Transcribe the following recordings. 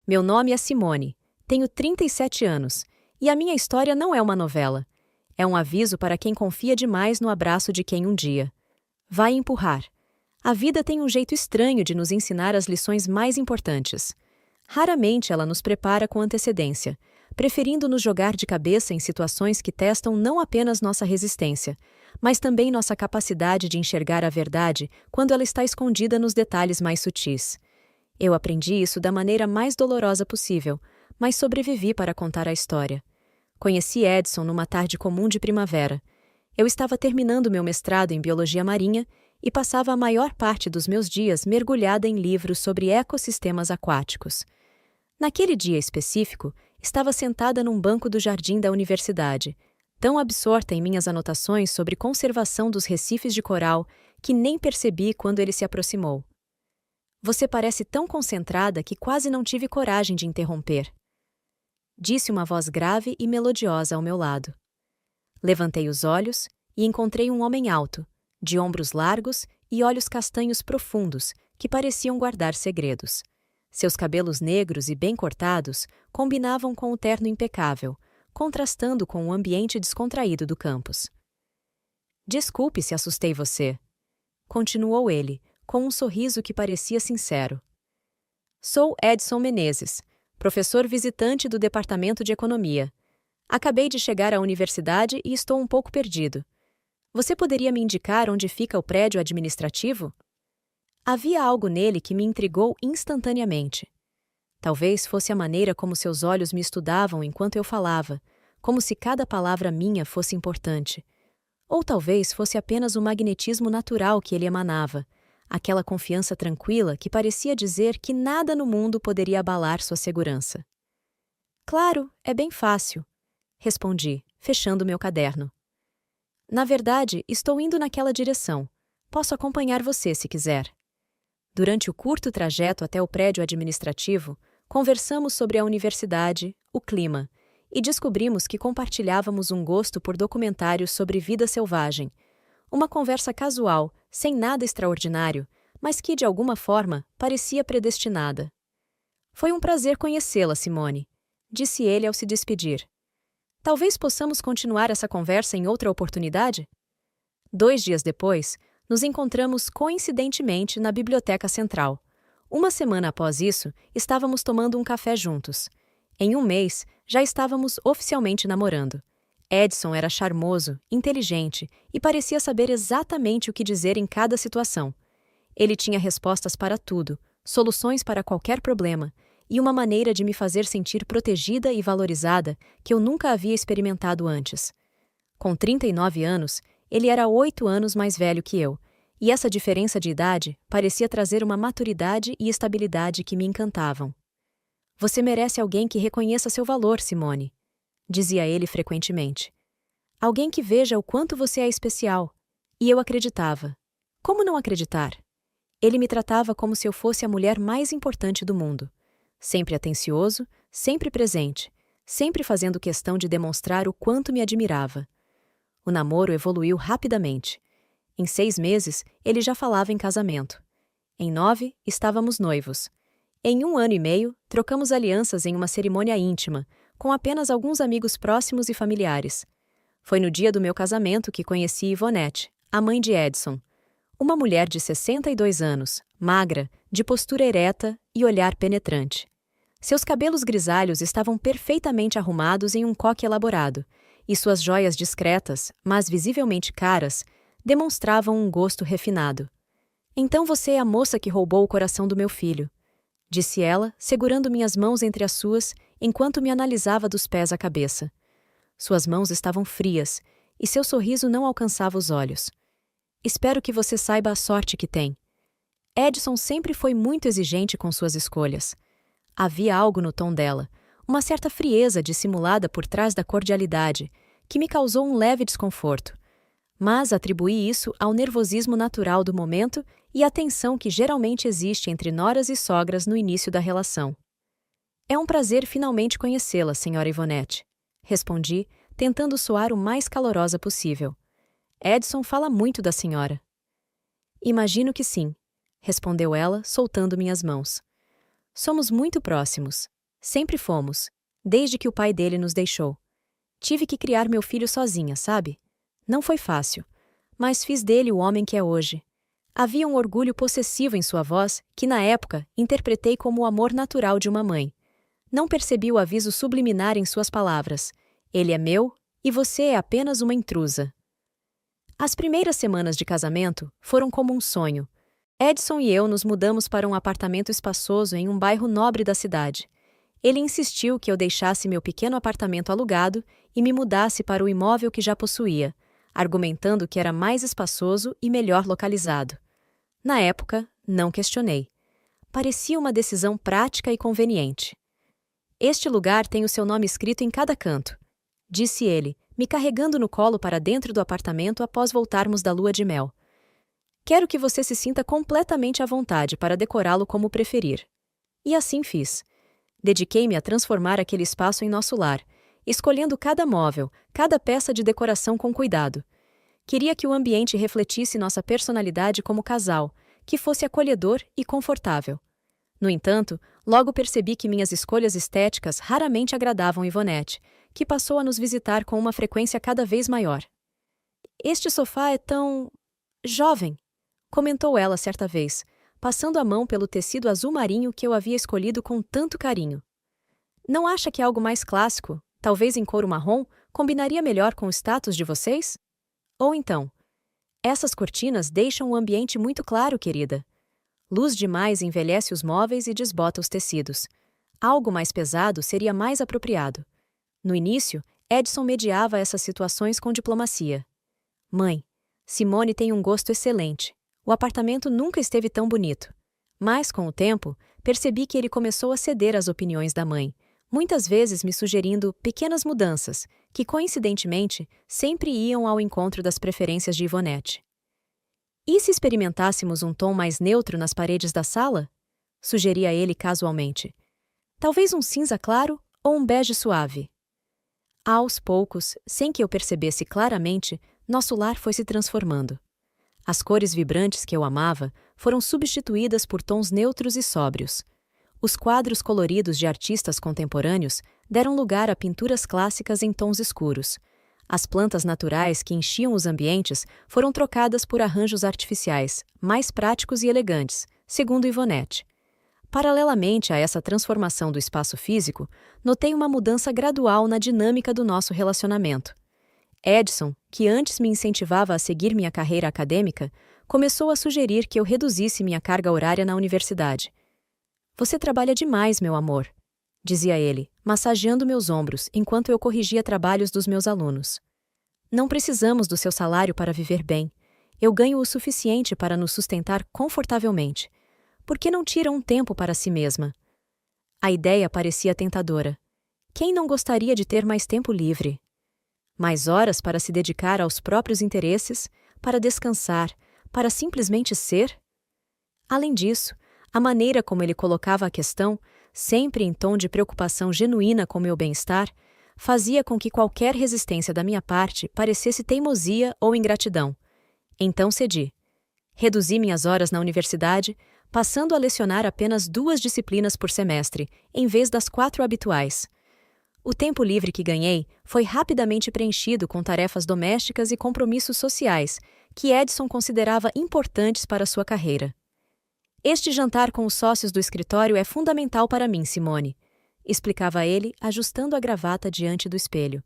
Meu nome é Simone, tenho 37 anos, e a minha história não é uma novela. É um aviso para quem confia demais no abraço de quem um dia vai empurrar. A vida tem um jeito estranho de nos ensinar as lições mais importantes. Raramente ela nos prepara com antecedência, preferindo nos jogar de cabeça em situações que testam não apenas nossa resistência, mas também nossa capacidade de enxergar a verdade quando ela está escondida nos detalhes mais sutis. Eu aprendi isso da maneira mais dolorosa possível, mas sobrevivi para contar a história. Conheci Edson numa tarde comum de primavera. Eu estava terminando meu mestrado em biologia marinha e passava a maior parte dos meus dias mergulhada em livros sobre ecossistemas aquáticos. Naquele dia específico, estava sentada num banco do jardim da universidade, tão absorta em minhas anotações sobre conservação dos recifes de coral que nem percebi quando ele se aproximou. Você parece tão concentrada que quase não tive coragem de interromper, disse uma voz grave e melodiosa ao meu lado. Levantei os olhos e encontrei um homem alto, de ombros largos e olhos castanhos profundos, que pareciam guardar segredos. Seus cabelos negros e bem cortados combinavam com o terno impecável, contrastando com o ambiente descontraído do campus. Desculpe se assustei você, continuou ele, com um sorriso que parecia sincero. Sou Edson Menezes, professor visitante do Departamento de Economia. Acabei de chegar à universidade e estou um pouco perdido. Você poderia me indicar onde fica o prédio administrativo? Havia algo nele que me intrigou instantaneamente. Talvez fosse a maneira como seus olhos me estudavam enquanto eu falava, como se cada palavra minha fosse importante. Ou talvez fosse apenas o magnetismo natural que ele emanava, aquela confiança tranquila que parecia dizer que nada no mundo poderia abalar sua segurança. Claro, é bem fácil, respondi, fechando meu caderno. Na verdade, estou indo naquela direção. Posso acompanhar você se quiser. Durante o curto trajeto até o prédio administrativo, conversamos sobre a universidade, o clima, e descobrimos que compartilhávamos um gosto por documentários sobre vida selvagem. Uma conversa casual, sem nada extraordinário, mas que, de alguma forma, parecia predestinada. Foi um prazer conhecê-la, Simone, disse ele ao se despedir. Talvez possamos continuar essa conversa em outra oportunidade? 2 dias depois, nos encontramos coincidentemente na Biblioteca Central. Uma semana após isso, estávamos tomando um café juntos. Em um mês, já estávamos oficialmente namorando. Edson era charmoso, inteligente e parecia saber exatamente o que dizer em cada situação. Ele tinha respostas para tudo, soluções para qualquer problema, e uma maneira de me fazer sentir protegida e valorizada que eu nunca havia experimentado antes. Com 39 anos, ele era 8 anos mais velho que eu, e essa diferença de idade parecia trazer uma maturidade e estabilidade que me encantavam. Você merece alguém que reconheça seu valor, Simone, dizia ele frequentemente. Alguém que veja o quanto você é especial. E eu acreditava. Como não acreditar? Ele me tratava como se eu fosse a mulher mais importante do mundo. Sempre atencioso, sempre presente, sempre fazendo questão de demonstrar o quanto me admirava. O namoro evoluiu rapidamente. Em 6 meses, ele já falava em casamento. Em 9, estávamos noivos. Em 1 ano e meio, trocamos alianças em uma cerimônia íntima, com apenas alguns amigos próximos e familiares. Foi no dia do meu casamento que conheci Ivonete, a mãe de Edson. Uma mulher de 62 anos, magra, de postura ereta e olhar penetrante. Seus cabelos grisalhos estavam perfeitamente arrumados em um coque elaborado, e suas joias discretas, mas visivelmente caras, demonstravam um gosto refinado. Então você é a moça que roubou o coração do meu filho, disse ela, segurando minhas mãos entre as suas, enquanto me analisava dos pés à cabeça. Suas mãos estavam frias, e seu sorriso não alcançava os olhos. Espero que você saiba a sorte que tem. Edson sempre foi muito exigente com suas escolhas. Havia algo no tom dela, uma certa frieza dissimulada por trás da cordialidade, que me causou um leve desconforto. Mas atribuí isso ao nervosismo natural do momento e à tensão que geralmente existe entre noras e sogras no início da relação. É um prazer finalmente conhecê-la, senhora Ivonete, respondi, tentando soar o mais calorosa possível. Edson fala muito da senhora. Imagino que sim, respondeu ela, soltando minhas mãos. Somos muito próximos. Sempre fomos. Desde que o pai dele nos deixou. Tive que criar meu filho sozinha, sabe? Não foi fácil. Mas fiz dele o homem que é hoje. Havia um orgulho possessivo em sua voz que, na época, interpretei como o amor natural de uma mãe. Não percebi o aviso subliminar em suas palavras. Ele é meu e você é apenas uma intrusa. As primeiras semanas de casamento foram como um sonho. Edson e eu nos mudamos para um apartamento espaçoso em um bairro nobre da cidade. Ele insistiu que eu deixasse meu pequeno apartamento alugado e me mudasse para o imóvel que já possuía, argumentando que era mais espaçoso e melhor localizado. Na época, não questionei. Parecia uma decisão prática e conveniente. Este lugar tem o seu nome escrito em cada canto, disse ele, me carregando no colo para dentro do apartamento após voltarmos da lua de mel. Quero que você se sinta completamente à vontade para decorá-lo como preferir. E assim fiz. Dediquei-me a transformar aquele espaço em nosso lar, escolhendo cada móvel, cada peça de decoração com cuidado. Queria que o ambiente refletisse nossa personalidade como casal, que fosse acolhedor e confortável. No entanto, logo percebi que minhas escolhas estéticas raramente agradavam Ivonete, que passou a nos visitar com uma frequência cada vez maior. Este sofá é tão... jovem, comentou ela certa vez, passando a mão pelo tecido azul marinho que eu havia escolhido com tanto carinho. Não acha que algo mais clássico, talvez em couro marrom, combinaria melhor com o status de vocês? Ou então, essas cortinas deixam o ambiente muito claro, querida. Luz demais envelhece os móveis e desbota os tecidos. Algo mais pesado seria mais apropriado. No início, Edson mediava essas situações com diplomacia. Mãe, Simone tem um gosto excelente. O apartamento nunca esteve tão bonito. Mas, com o tempo, percebi que ele começou a ceder às opiniões da mãe, muitas vezes me sugerindo pequenas mudanças, que, coincidentemente, sempre iam ao encontro das preferências de Ivonete. E se experimentássemos um tom mais neutro nas paredes da sala? Sugeria ele casualmente. Talvez um cinza claro ou um bege suave. Aos poucos, sem que eu percebesse claramente, nosso lar foi se transformando. As cores vibrantes que eu amava foram substituídas por tons neutros e sóbrios. Os quadros coloridos de artistas contemporâneos deram lugar a pinturas clássicas em tons escuros. As plantas naturais que enchiam os ambientes foram trocadas por arranjos artificiais, mais práticos e elegantes, segundo Ivonete. Paralelamente a essa transformação do espaço físico, notei uma mudança gradual na dinâmica do nosso relacionamento. Edson, que antes me incentivava a seguir minha carreira acadêmica, começou a sugerir que eu reduzisse minha carga horária na universidade. Você trabalha demais, meu amor, dizia ele, massageando meus ombros enquanto eu corrigia trabalhos dos meus alunos. Não precisamos do seu salário para viver bem. Eu ganho o suficiente para nos sustentar confortavelmente. Por que não tira um tempo para si mesma? A ideia parecia tentadora. Quem não gostaria de ter mais tempo livre? Mais horas para se dedicar aos próprios interesses, para descansar, para simplesmente ser? Além disso, a maneira como ele colocava a questão, sempre em tom de preocupação genuína com meu bem-estar, fazia com que qualquer resistência da minha parte parecesse teimosia ou ingratidão. Então cedi. Reduzi minhas horas na universidade, passando a lecionar apenas 2 disciplinas por semestre, em vez das 4 habituais. O tempo livre que ganhei foi rapidamente preenchido com tarefas domésticas e compromissos sociais, que Edson considerava importantes para sua carreira. Este jantar com os sócios do escritório é fundamental para mim, Simone, explicava ele, ajustando a gravata diante do espelho.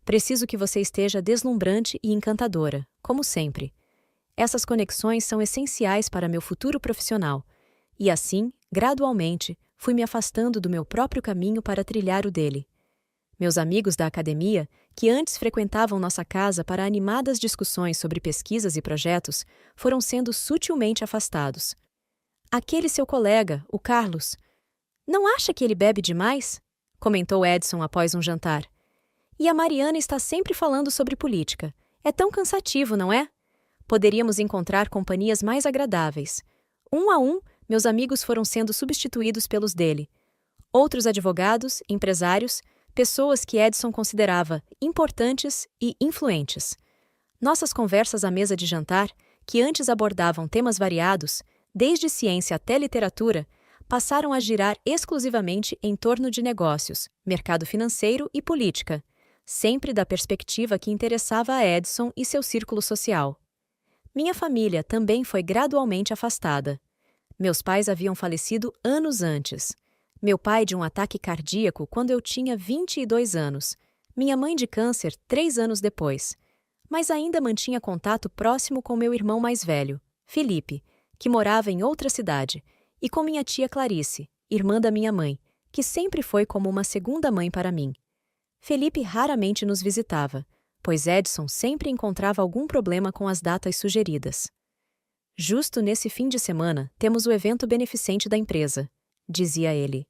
Preciso que você esteja deslumbrante e encantadora, como sempre. Essas conexões são essenciais para meu futuro profissional, e assim, gradualmente, fui me afastando do meu próprio caminho para trilhar o dele. Meus amigos da academia, que antes frequentavam nossa casa para animadas discussões sobre pesquisas e projetos, foram sendo sutilmente afastados. Aquele seu colega, o Carlos. Não acha que ele bebe demais? Comentou Edson após um jantar. E a Mariana está sempre falando sobre política. É tão cansativo, não é? Poderíamos encontrar companhias mais agradáveis. Um a um, meus amigos foram sendo substituídos pelos dele. Outros advogados, empresários, pessoas que Edson considerava importantes e influentes. Nossas conversas à mesa de jantar, que antes abordavam temas variados, desde ciência até literatura, passaram a girar exclusivamente em torno de negócios, mercado financeiro e política, sempre da perspectiva que interessava a Edson e seu círculo social. Minha família também foi gradualmente afastada. Meus pais haviam falecido anos antes. Meu pai de um ataque cardíaco quando eu tinha 22 anos. Minha mãe de câncer 3 anos depois. Mas ainda mantinha contato próximo com meu irmão mais velho, Felipe, que morava em outra cidade, e com minha tia Clarice, irmã da minha mãe, que sempre foi como uma segunda mãe para mim. Felipe raramente nos visitava, pois Edson sempre encontrava algum problema com as datas sugeridas. Justo nesse fim de semana, temos o evento beneficente da empresa, dizia ele.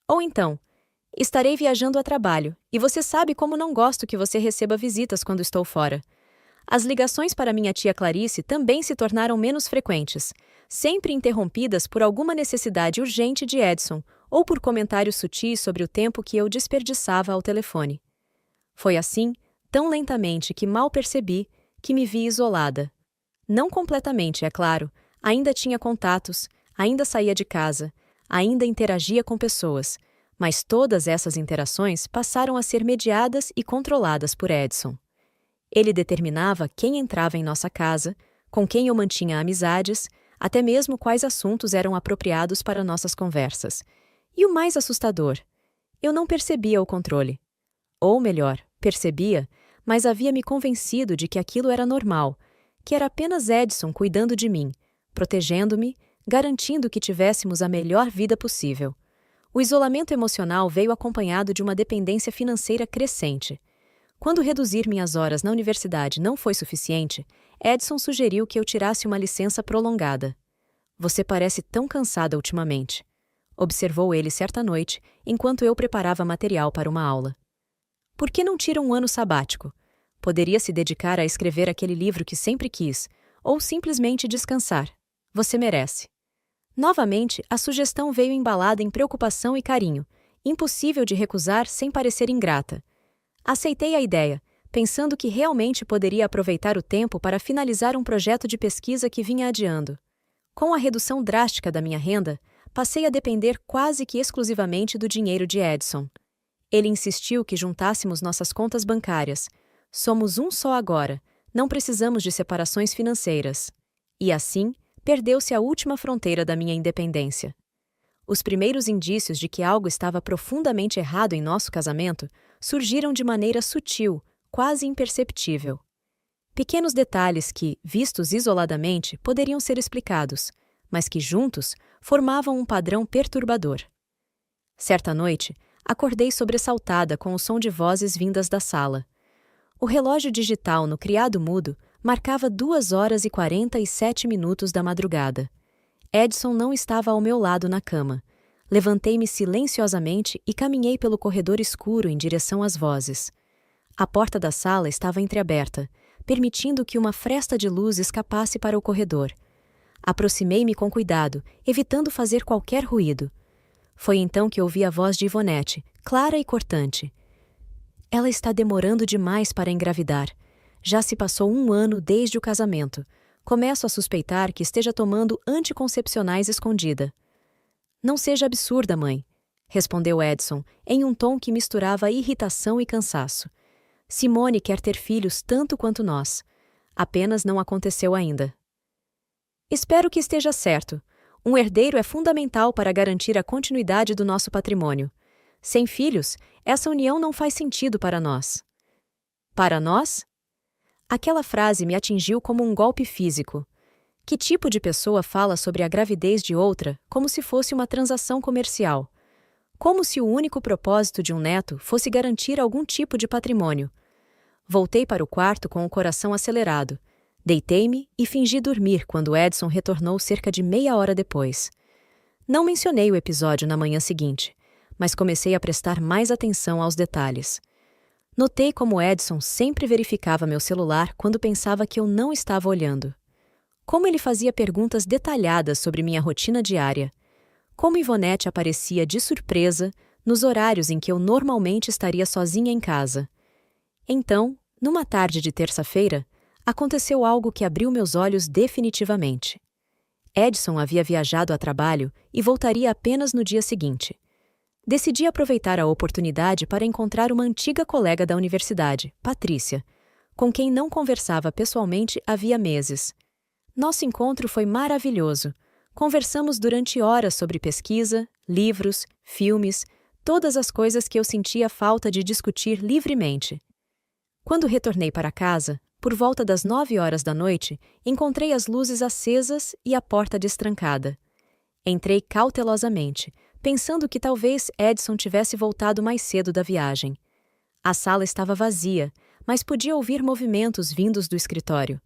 Ou então, estarei viajando a trabalho, e você sabe como não gosto que você receba visitas quando estou fora. As ligações para minha tia Clarice também se tornaram menos frequentes, sempre interrompidas por alguma necessidade urgente de Edson ou por comentários sutis sobre o tempo que eu desperdiçava ao telefone. Foi assim, tão lentamente que mal percebi, que me vi isolada. Não completamente, é claro, ainda tinha contatos, ainda saía de casa, ainda interagia com pessoas, mas todas essas interações passaram a ser mediadas e controladas por Edson. Ele determinava quem entrava em nossa casa, com quem eu mantinha amizades, até mesmo quais assuntos eram apropriados para nossas conversas. E o mais assustador, eu não percebia o controle. Ou melhor, percebia, mas havia me convencido de que aquilo era normal, que era apenas Edson cuidando de mim, protegendo-me, garantindo que tivéssemos a melhor vida possível. O isolamento emocional veio acompanhado de uma dependência financeira crescente. Quando reduzir minhas horas na universidade não foi suficiente, Edson sugeriu que eu tirasse uma licença prolongada. Você parece tão cansada ultimamente, observou ele certa noite, enquanto eu preparava material para uma aula. Por que não tira um ano sabático? Poderia se dedicar a escrever aquele livro que sempre quis, ou simplesmente descansar. Você merece. Novamente, a sugestão veio embalada em preocupação e carinho, impossível de recusar sem parecer ingrata. Aceitei a ideia, pensando que realmente poderia aproveitar o tempo para finalizar um projeto de pesquisa que vinha adiando. Com a redução drástica da minha renda, passei a depender quase que exclusivamente do dinheiro de Edson. Ele insistiu que juntássemos nossas contas bancárias. Somos um só agora, não precisamos de separações financeiras. E assim, perdeu-se a última fronteira da minha independência. Os primeiros indícios de que algo estava profundamente errado em nosso casamento surgiram de maneira sutil, quase imperceptível. Pequenos detalhes que, vistos isoladamente, poderiam ser explicados, mas que juntos formavam um padrão perturbador. Certa noite, acordei sobressaltada com o som de vozes vindas da sala. O relógio digital no criado mudo marcava 2h47 da madrugada. Edson não estava ao meu lado na cama. Levantei-me silenciosamente e caminhei pelo corredor escuro em direção às vozes. A porta da sala estava entreaberta, permitindo que uma fresta de luz escapasse para o corredor. Aproximei-me com cuidado, evitando fazer qualquer ruído. Foi então que ouvi a voz de Ivonete, clara e cortante. Ela está demorando demais para engravidar. Já se passou 1 ano desde o casamento. Começo a suspeitar que esteja tomando anticoncepcionais escondida. Não seja absurda, mãe, respondeu Edson, em um tom que misturava irritação e cansaço. Simone quer ter filhos tanto quanto nós. Apenas não aconteceu ainda. Espero que esteja certo. Um herdeiro é fundamental para garantir a continuidade do nosso patrimônio. Sem filhos, essa união não faz sentido para nós. Para nós? Aquela frase me atingiu como um golpe físico. Que tipo de pessoa fala sobre a gravidez de outra como se fosse uma transação comercial? Como se o único propósito de um neto fosse garantir algum tipo de patrimônio. Voltei para o quarto com o coração acelerado. Deitei-me e fingi dormir quando Edson retornou cerca de meia hora depois. Não mencionei o episódio na manhã seguinte, mas comecei a prestar mais atenção aos detalhes. Notei como Edson sempre verificava meu celular quando pensava que eu não estava olhando. Como ele fazia perguntas detalhadas sobre minha rotina diária. Como Ivonete aparecia de surpresa nos horários em que eu normalmente estaria sozinha em casa. Então, numa tarde de terça-feira, aconteceu algo que abriu meus olhos definitivamente. Edson havia viajado a trabalho e voltaria apenas no dia seguinte. Decidi aproveitar a oportunidade para encontrar uma antiga colega da universidade, Patrícia, com quem não conversava pessoalmente havia meses. Nosso encontro foi maravilhoso. Conversamos durante horas sobre pesquisa, livros, filmes, todas as coisas que eu sentia falta de discutir livremente. Quando retornei para casa, por volta das 9 horas da noite, encontrei as luzes acesas e a porta destrancada. Entrei cautelosamente, pensando que talvez Edson tivesse voltado mais cedo da viagem. A sala estava vazia, mas podia ouvir movimentos vindos do escritório.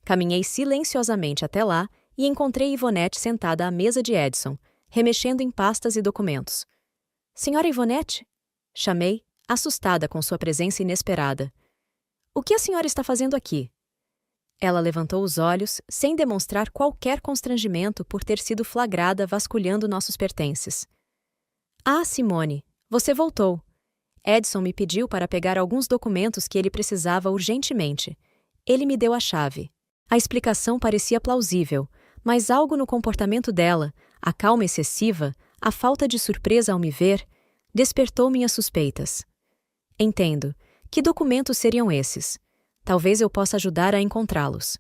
Caminhei silenciosamente até lá e encontrei Ivonete sentada à mesa de Edson, remexendo em pastas e documentos. Senhora Ivonete? Chamei, assustada com sua presença inesperada. O que a senhora está fazendo aqui? Ela levantou os olhos, sem demonstrar qualquer constrangimento por ter sido flagrada vasculhando nossos pertences. Ah, Simone, você voltou. Edson me pediu para pegar alguns documentos que ele precisava urgentemente. Ele me deu a chave. A explicação parecia plausível, mas algo no comportamento dela, a calma excessiva, a falta de surpresa ao me ver, despertou minhas suspeitas. Entendo. Que documentos seriam esses? Talvez eu possa ajudar a encontrá-los.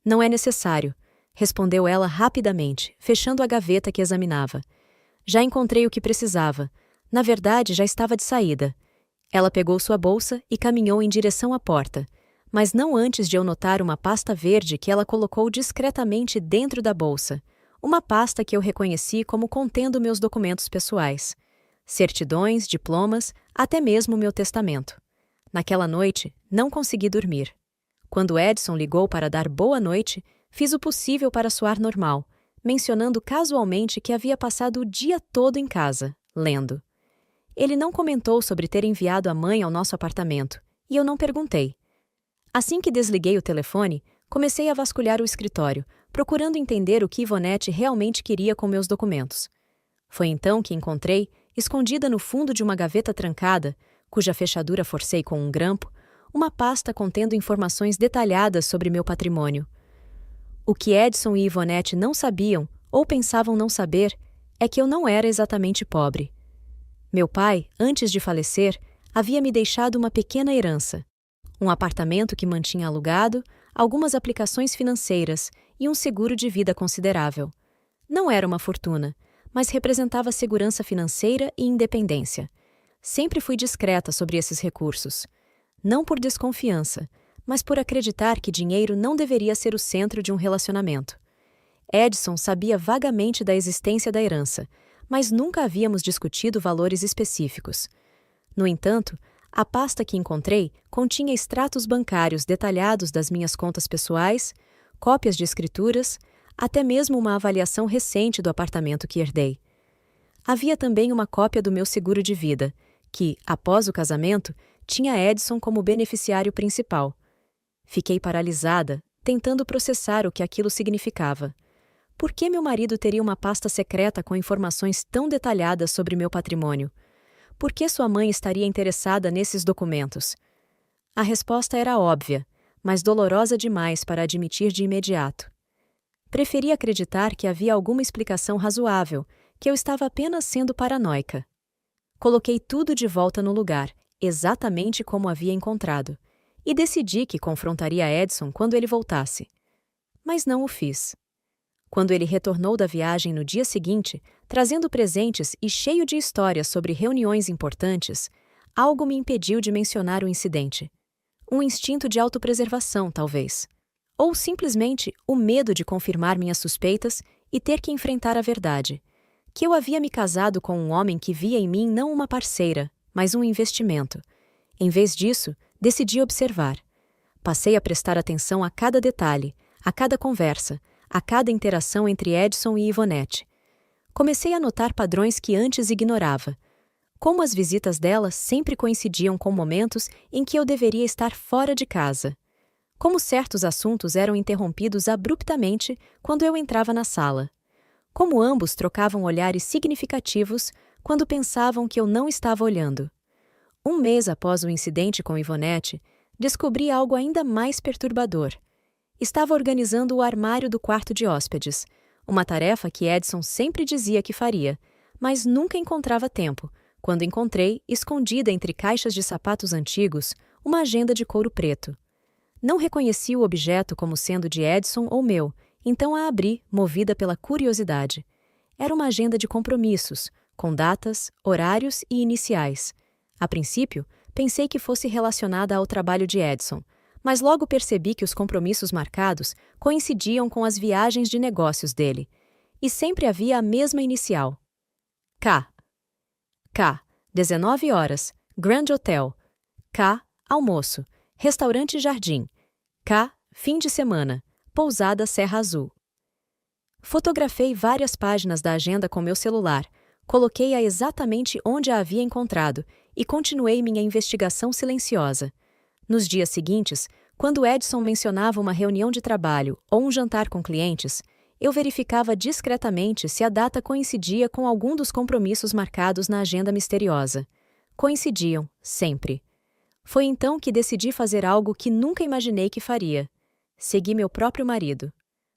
Não é necessário, respondeu ela rapidamente, fechando a gaveta que examinava. Já encontrei o que precisava. Na verdade, já estava de saída. Ela pegou sua bolsa e caminhou em direção à porta, mas não antes de eu notar uma pasta verde que ela colocou discretamente dentro da bolsa. Uma pasta que eu reconheci como contendo meus documentos pessoais. Certidões, diplomas, até mesmo meu testamento. Naquela noite, não consegui dormir. Quando Edson ligou para dar boa noite, fiz o possível para soar normal, mencionando casualmente que havia passado o dia todo em casa, lendo. Ele não comentou sobre ter enviado a mãe ao nosso apartamento, e eu não perguntei. Assim que desliguei o telefone, comecei a vasculhar o escritório, procurando entender o que Ivonete realmente queria com meus documentos. Foi então que encontrei, escondida no fundo de uma gaveta trancada, cuja fechadura forcei com um grampo, uma pasta contendo informações detalhadas sobre meu patrimônio. O que Edson e Ivonete não sabiam, ou pensavam não saber, é que eu não era exatamente pobre. Meu pai, antes de falecer, havia me deixado uma pequena herança. Um apartamento que mantinha alugado, algumas aplicações financeiras e um seguro de vida considerável. Não era uma fortuna, mas representava segurança financeira e independência. Sempre fui discreta sobre esses recursos. Não por desconfiança, mas por acreditar que dinheiro não deveria ser o centro de um relacionamento. Edson sabia vagamente da existência da herança, mas nunca havíamos discutido valores específicos. No entanto, a pasta que encontrei continha extratos bancários detalhados das minhas contas pessoais, cópias de escrituras, até mesmo uma avaliação recente do apartamento que herdei. Havia também uma cópia do meu seguro de vida, que, após o casamento, tinha Edson como beneficiário principal. Fiquei paralisada, tentando processar o que aquilo significava. Por que meu marido teria uma pasta secreta com informações tão detalhadas sobre meu patrimônio? Por que sua mãe estaria interessada nesses documentos? A resposta era óbvia, mas dolorosa demais para admitir de imediato. Preferi acreditar que havia alguma explicação razoável, que eu estava apenas sendo paranoica. Coloquei tudo de volta no lugar, exatamente como havia encontrado, e decidi que confrontaria Edson quando ele voltasse. Mas não o fiz. Quando ele retornou da viagem no dia seguinte, trazendo presentes e cheio de histórias sobre reuniões importantes, algo me impediu de mencionar o incidente. Um instinto de autopreservação, talvez. Ou simplesmente o medo de confirmar minhas suspeitas e ter que enfrentar a verdade. Que eu havia me casado com um homem que via em mim não uma parceira, mas um investimento. Em vez disso, decidi observar. Passei a prestar atenção a cada detalhe, a cada conversa, a cada interação entre Edson e Ivonete. Comecei a notar padrões que antes ignorava. Como as visitas dela sempre coincidiam com momentos em que eu deveria estar fora de casa. Como certos assuntos eram interrompidos abruptamente quando eu entrava na sala. Como ambos trocavam olhares significativos quando pensavam que eu não estava olhando. Um mês após o incidente com Ivonete, descobri algo ainda mais perturbador. Estava organizando o armário do quarto de hóspedes, uma tarefa que Edison sempre dizia que faria, mas nunca encontrava tempo, quando encontrei, escondida entre caixas de sapatos antigos, uma agenda de couro preto. Não reconheci o objeto como sendo de Edison ou meu, então a abri, movida pela curiosidade. Era uma agenda de compromissos, com datas, horários e iniciais. A princípio, pensei que fosse relacionada ao trabalho de Edison, mas logo percebi que os compromissos marcados coincidiam com as viagens de negócios dele, e sempre havia a mesma inicial. K. 19 horas, Grand Hotel. K. Almoço, Restaurante Jardim. K. Fim de semana, Pousada Serra Azul. Fotografei várias páginas da agenda com meu celular, coloquei-a exatamente onde a havia encontrado e continuei minha investigação silenciosa. Nos dias seguintes, quando Edison mencionava uma reunião de trabalho ou um jantar com clientes, eu verificava discretamente se a data coincidia com algum dos compromissos marcados na agenda misteriosa. Coincidiam, sempre. Foi então que decidi fazer algo que nunca imaginei que faria. Segui meu próprio marido.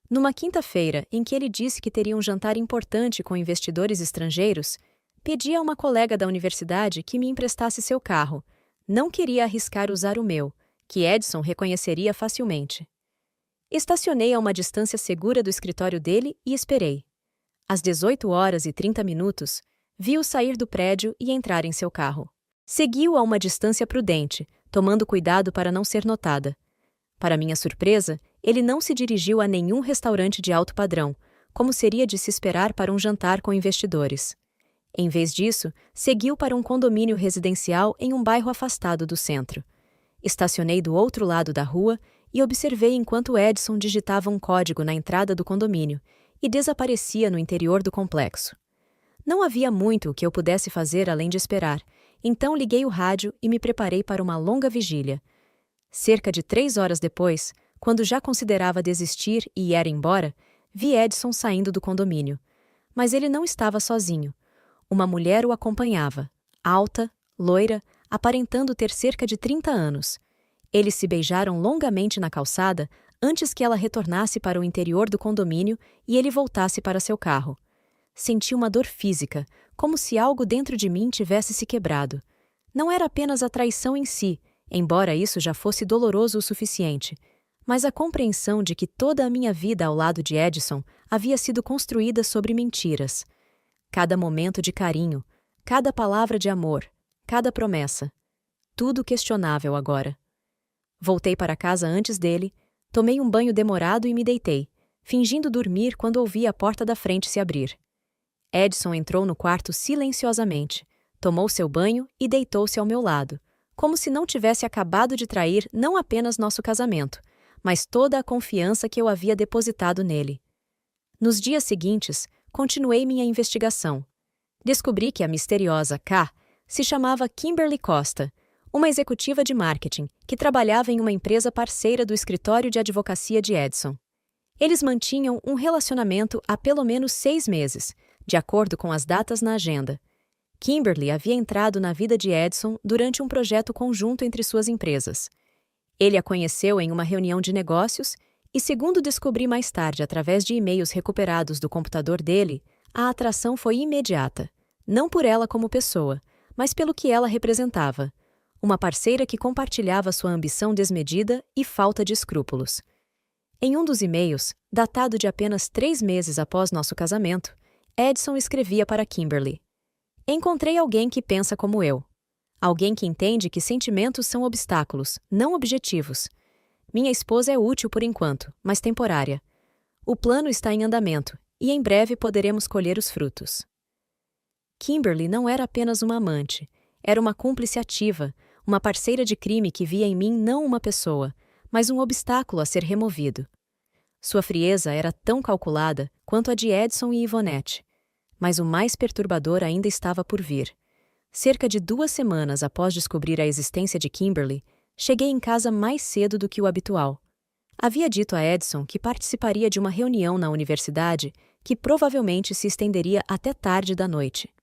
Numa quinta-feira, em que ele disse que teria um jantar importante com investidores estrangeiros, pedi a uma colega da universidade que me emprestasse seu carro. Não queria arriscar usar o meu, que Edison reconheceria facilmente. Estacionei a uma distância segura do escritório dele e esperei. Às 18h30, vi-o sair do prédio e entrar em seu carro. Segui-o a uma distância prudente, tomando cuidado para não ser notada. Para minha surpresa, ele não se dirigiu a nenhum restaurante de alto padrão, como seria de se esperar para um jantar com investidores. Em vez disso, seguiu para um condomínio residencial em um bairro afastado do centro. Estacionei do outro lado da rua e observei enquanto Edison digitava um código na entrada do condomínio e desaparecia no interior do complexo. Não havia muito o que eu pudesse fazer além de esperar, então liguei o rádio e me preparei para uma longa vigília. Cerca de 3 horas depois, quando já considerava desistir e ir embora, vi Edison saindo do condomínio. Mas ele não estava sozinho. Uma mulher o acompanhava, alta, loira, aparentando ter cerca de 30 anos. Eles se beijaram longamente na calçada antes que ela retornasse para o interior do condomínio e ele voltasse para seu carro. Senti uma dor física, como se algo dentro de mim tivesse se quebrado. Não era apenas a traição em si, embora isso já fosse doloroso o suficiente, mas a compreensão de que toda a minha vida ao lado de Edison havia sido construída sobre mentiras. Cada momento de carinho, cada palavra de amor, cada promessa. Tudo questionável agora. Voltei para casa antes dele, tomei um banho demorado e me deitei, fingindo dormir quando ouvi a porta da frente se abrir. Edison entrou no quarto silenciosamente, tomou seu banho e deitou-se ao meu lado, como se não tivesse acabado de trair não apenas nosso casamento, mas toda a confiança que eu havia depositado nele. Nos dias seguintes, continuei minha investigação. Descobri que a misteriosa K se chamava Kimberly Costa, uma executiva de marketing que trabalhava em uma empresa parceira do escritório de advocacia de Edison. Eles mantinham um relacionamento há pelo menos 6 meses, de acordo com as datas na agenda. Kimberly havia entrado na vida de Edison durante um projeto conjunto entre suas empresas. Ele a conheceu em uma reunião de negócios e, segundo descobri mais tarde através de e-mails recuperados do computador dele, a atração foi imediata, não por ela como pessoa, mas pelo que ela representava, uma parceira que compartilhava sua ambição desmedida e falta de escrúpulos. Em um dos e-mails, datado de apenas 3 meses após nosso casamento, Edison escrevia para Kimberly: "Encontrei alguém que pensa como eu. Alguém que entende que sentimentos são obstáculos, não objetivos. Minha esposa é útil por enquanto, mas temporária. O plano está em andamento, e em breve poderemos colher os frutos." Kimberly não era apenas uma amante, era uma cúmplice ativa, uma parceira de crime que via em mim não uma pessoa, mas um obstáculo a ser removido. Sua frieza era tão calculada quanto a de Edison e Ivonette. Mas o mais perturbador ainda estava por vir. Cerca de 2 semanas após descobrir a existência de Kimberly, cheguei em casa mais cedo do que o habitual. Havia dito a Edison que participaria de uma reunião na universidade que provavelmente se estenderia até tarde da noite.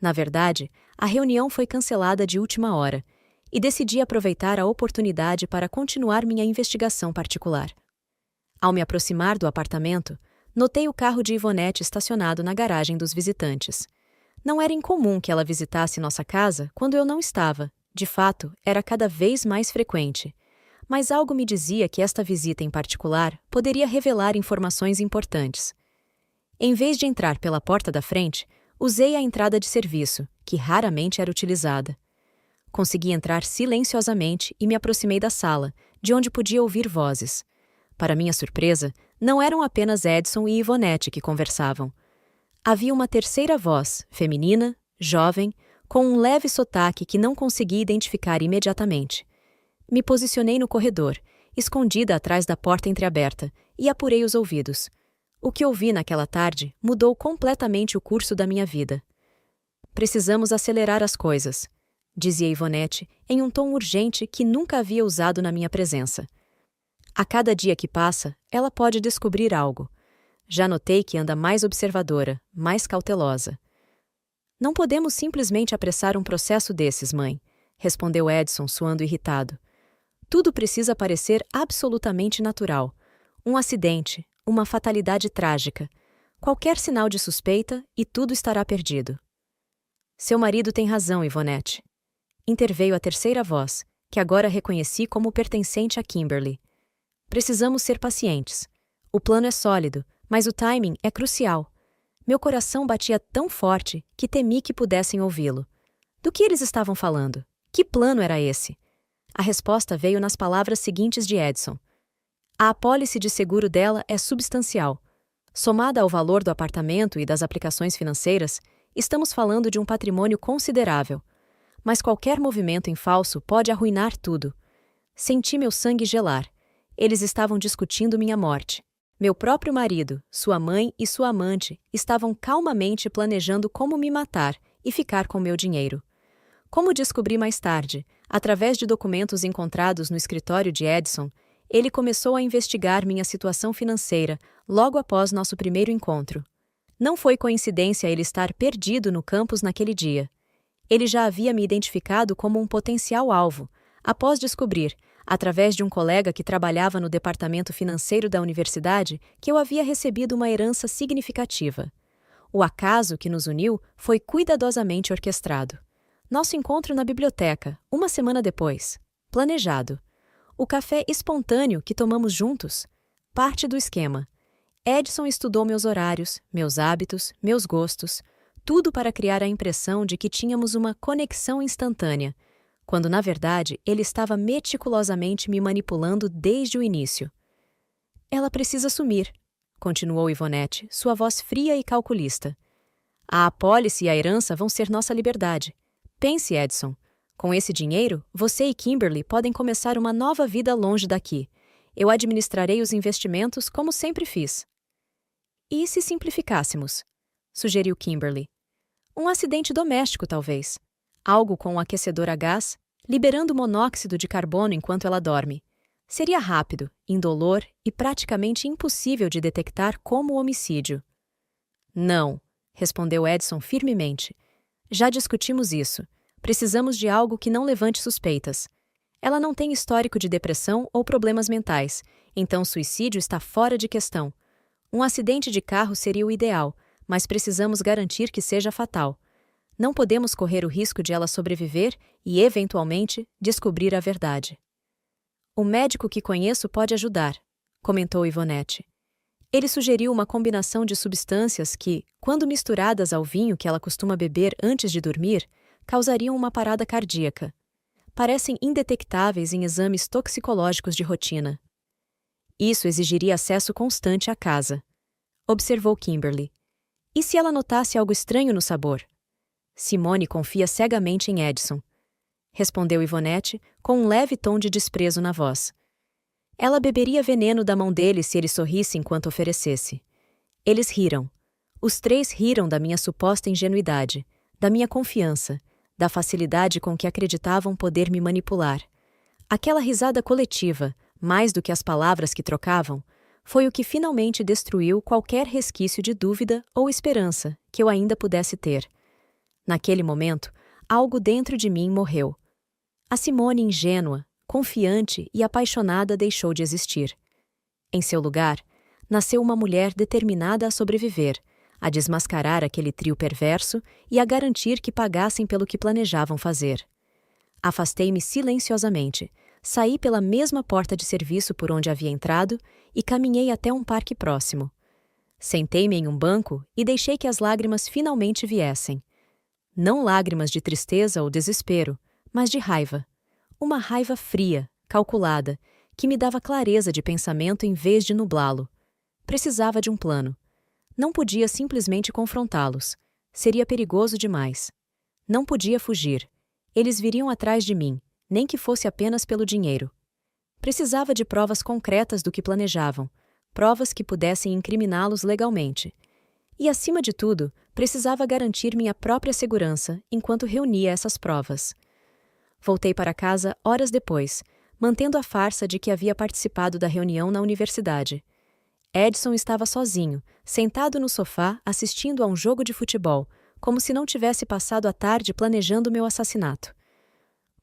Na verdade, a reunião foi cancelada de última hora, e decidi aproveitar a oportunidade para continuar minha investigação particular. Ao me aproximar do apartamento, Notei o carro de Ivonete estacionado na garagem dos visitantes. Não era incomum que ela visitasse nossa casa quando eu não estava. De fato, era cada vez mais frequente. Mas algo me dizia que esta visita em particular poderia revelar informações importantes. Em vez de entrar pela porta da frente, usei a entrada de serviço, que raramente era utilizada. Consegui entrar silenciosamente e me aproximei da sala, de onde podia ouvir vozes. Para minha surpresa, não eram apenas Edson e Ivonete que conversavam. Havia uma terceira voz, feminina, jovem, com um leve sotaque que não consegui identificar imediatamente. Me posicionei no corredor, escondida atrás da porta entreaberta, e apurei os ouvidos. O que ouvi naquela tarde mudou completamente o curso da minha vida. Precisamos acelerar as coisas, dizia Ivonete em um tom urgente que nunca havia usado na minha presença. A cada dia que passa, ela pode descobrir algo. Já notei que anda mais observadora, mais cautelosa. Não podemos simplesmente apressar um processo desses, mãe, respondeu Edson, suando irritado. Tudo precisa parecer absolutamente natural. Um acidente, uma fatalidade trágica. Qualquer sinal de suspeita e tudo estará perdido. Seu marido tem razão, Ivonete. Interveio a terceira voz, que agora reconheci como pertencente a Kimberly. Precisamos ser pacientes. O plano é sólido, mas o timing é crucial. Meu coração batia tão forte que temi que pudessem ouvi-lo. Do que eles estavam falando? Que plano era esse? A resposta veio nas palavras seguintes de Edson. A apólice de seguro dela é substancial. Somada ao valor do apartamento e das aplicações financeiras, estamos falando de um patrimônio considerável. Mas qualquer movimento em falso pode arruinar tudo. Senti meu sangue gelar. Eles estavam discutindo minha morte. Meu próprio marido, sua mãe e sua amante estavam calmamente planejando como me matar e ficar com meu dinheiro. Como descobri mais tarde, através de documentos encontrados no escritório de Edson, ele começou a investigar minha situação financeira logo após nosso primeiro encontro. Não foi coincidência ele estar perdido no campus naquele dia. Ele já havia me identificado como um potencial alvo, após descobrir, através de um colega que trabalhava no departamento financeiro da universidade, que eu havia recebido uma herança significativa. O acaso que nos uniu foi cuidadosamente orquestrado. Nosso encontro na biblioteca, uma semana depois. Planejado. O café espontâneo que tomamos juntos. Parte do esquema. Edson estudou meus horários, meus hábitos, meus gostos, tudo para criar a impressão de que tínhamos uma conexão instantânea, quando na verdade ele estava meticulosamente me manipulando desde o início. Ela precisa sumir, continuou Ivonete, sua voz fria e calculista. A apólice e a herança vão ser nossa liberdade. Pense, Edson. Com esse dinheiro, você e Kimberly podem começar uma nova vida longe daqui. Eu administrarei os investimentos como sempre fiz. E se simplificássemos? Sugeriu Kimberly. Um acidente doméstico, talvez. Algo com um aquecedor a gás, liberando monóxido de carbono enquanto ela dorme. Seria rápido, indolor e praticamente impossível de detectar como homicídio. Não, respondeu Edson firmemente. Já discutimos isso. Precisamos de algo que não levante suspeitas. Ela não tem histórico de depressão ou problemas mentais, então suicídio está fora de questão. Um acidente de carro seria o ideal, mas precisamos garantir que seja fatal. Não podemos correr o risco de ela sobreviver e, eventualmente, descobrir a verdade. O médico que conheço pode ajudar, comentou Ivonete. Ele sugeriu uma combinação de substâncias que, quando misturadas ao vinho que ela costuma beber antes de dormir, causariam uma parada cardíaca. Parecem indetectáveis em exames toxicológicos de rotina. Isso exigiria acesso constante à casa, observou Kimberly. E se ela notasse algo estranho no sabor? Simone confia cegamente em Edson, respondeu Ivonete com um leve tom de desprezo na voz. Ela beberia veneno da mão dele se ele sorrisse enquanto oferecesse. Eles riram. Os três riram da minha suposta ingenuidade, da minha confiança, da facilidade com que acreditavam poder me manipular. Aquela risada coletiva, mais do que as palavras que trocavam, foi o que finalmente destruiu qualquer resquício de dúvida ou esperança que eu ainda pudesse ter. Naquele momento, algo dentro de mim morreu. A Simone ingênua, confiante e apaixonada deixou de existir. Em seu lugar, nasceu uma mulher determinada a sobreviver, a desmascarar aquele trio perverso e a garantir que pagassem pelo que planejavam fazer. Afastei-me silenciosamente, saí pela mesma porta de serviço por onde havia entrado e caminhei até um parque próximo. Sentei-me em um banco e deixei que as lágrimas finalmente viessem. Não lágrimas de tristeza ou desespero, mas de raiva. Uma raiva fria, calculada, que me dava clareza de pensamento em vez de nublá-lo. Precisava de um plano. Não podia simplesmente confrontá-los. Seria perigoso demais. Não podia fugir. Eles viriam atrás de mim, nem que fosse apenas pelo dinheiro. Precisava de provas concretas do que planejavam, provas que pudessem incriminá-los legalmente. E, acima de tudo, precisava garantir minha própria segurança enquanto reunia essas provas. Voltei para casa horas depois, mantendo a farsa de que havia participado da reunião na universidade. Edson estava sozinho, sentado no sofá assistindo a um jogo de futebol, como se não tivesse passado a tarde planejando meu assassinato.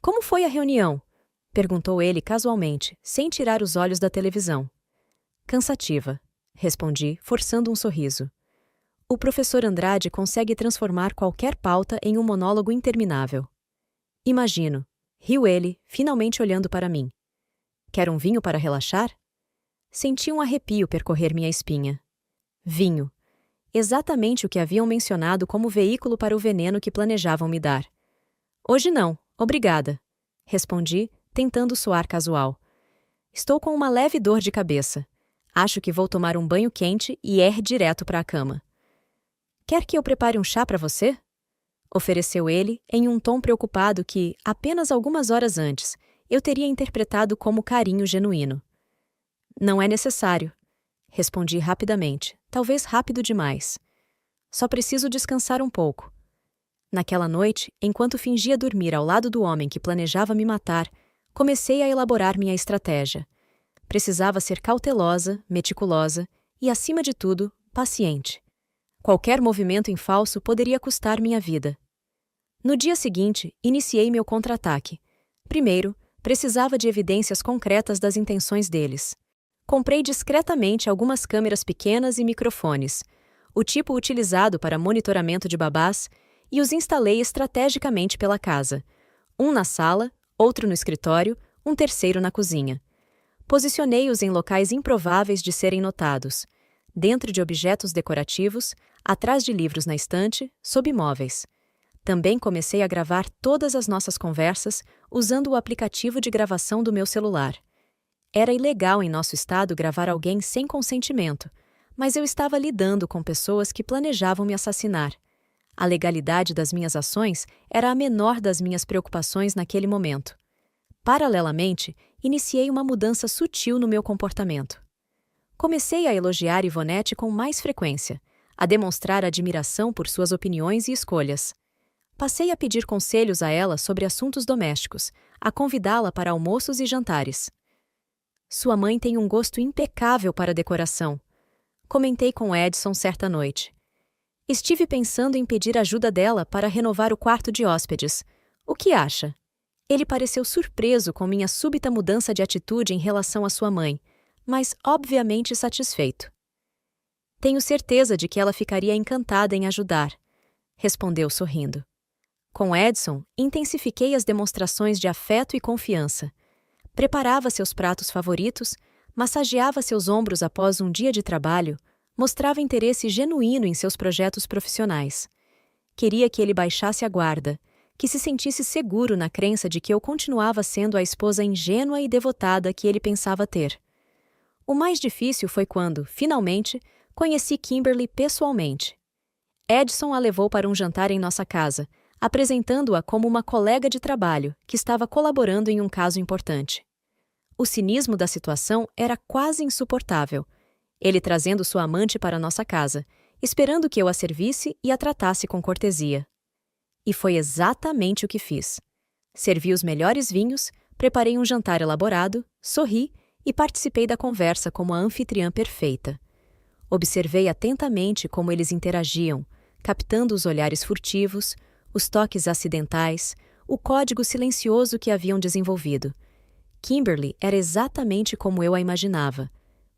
"Como foi a reunião?" perguntou ele casualmente, sem tirar os olhos da televisão. "Cansativa", respondi, forçando um sorriso. O professor Andrade consegue transformar qualquer pauta em um monólogo interminável. "Imagino", riu ele, finalmente olhando para mim. "Quer um vinho para relaxar?" Senti um arrepio percorrer minha espinha. Vinho. Exatamente o que haviam mencionado como veículo para o veneno que planejavam me dar. "Hoje não, obrigada", respondi, tentando soar casual. "Estou com uma leve dor de cabeça. Acho que vou tomar um banho quente e ir direto para a cama." "Quer que eu prepare um chá para você?" ofereceu ele, em um tom preocupado que, apenas algumas horas antes, eu teria interpretado como carinho genuíno. "Não é necessário", respondi rapidamente, talvez rápido demais. "Só preciso descansar um pouco." Naquela noite, enquanto fingia dormir ao lado do homem que planejava me matar, comecei a elaborar minha estratégia. Precisava ser cautelosa, meticulosa e, acima de tudo, paciente. Qualquer movimento em falso poderia custar minha vida. No dia seguinte, iniciei meu contra-ataque. Primeiro, precisava de evidências concretas das intenções deles. Comprei discretamente algumas câmeras pequenas e microfones, o tipo utilizado para monitoramento de babás, e os instalei estrategicamente pela casa. Um na sala, outro no escritório, um terceiro na cozinha. Posicionei-os em locais improváveis de serem notados, dentro de objetos decorativos, atrás de livros na estante, sob móveis. Também comecei a gravar todas as nossas conversas usando o aplicativo de gravação do meu celular. Era ilegal em nosso estado gravar alguém sem consentimento, mas eu estava lidando com pessoas que planejavam me assassinar. A legalidade das minhas ações era a menor das minhas preocupações naquele momento. Paralelamente, iniciei uma mudança sutil no meu comportamento. Comecei a elogiar Ivonete com mais frequência, a demonstrar admiração por suas opiniões e escolhas. Passei a pedir conselhos a ela sobre assuntos domésticos, a convidá-la para almoços e jantares. "Sua mãe tem um gosto impecável para decoração", comentei com Edson certa noite. "Estive pensando em pedir ajuda dela para renovar o quarto de hóspedes. O que acha?" Ele pareceu surpreso com minha súbita mudança de atitude em relação à sua mãe, mas obviamente satisfeito. "Tenho certeza de que ela ficaria encantada em ajudar", respondeu sorrindo. Com Edson, intensifiquei as demonstrações de afeto e confiança. Preparava seus pratos favoritos, massageava seus ombros após um dia de trabalho, mostrava interesse genuíno em seus projetos profissionais. Queria que ele baixasse a guarda, que se sentisse seguro na crença de que eu continuava sendo a esposa ingênua e devotada que ele pensava ter. O mais difícil foi quando, finalmente, conheci Kimberly pessoalmente. Edson a levou para um jantar em nossa casa, apresentando-a como uma colega de trabalho que estava colaborando em um caso importante. O cinismo da situação era quase insuportável. Ele trazendo sua amante para nossa casa, esperando que eu a servisse e a tratasse com cortesia. E foi exatamente o que fiz. Servi os melhores vinhos, preparei um jantar elaborado, sorri e participei da conversa como a anfitriã perfeita. Observei atentamente como eles interagiam, captando os olhares furtivos, os toques acidentais, o código silencioso que haviam desenvolvido. Kimberly era exatamente como eu a imaginava.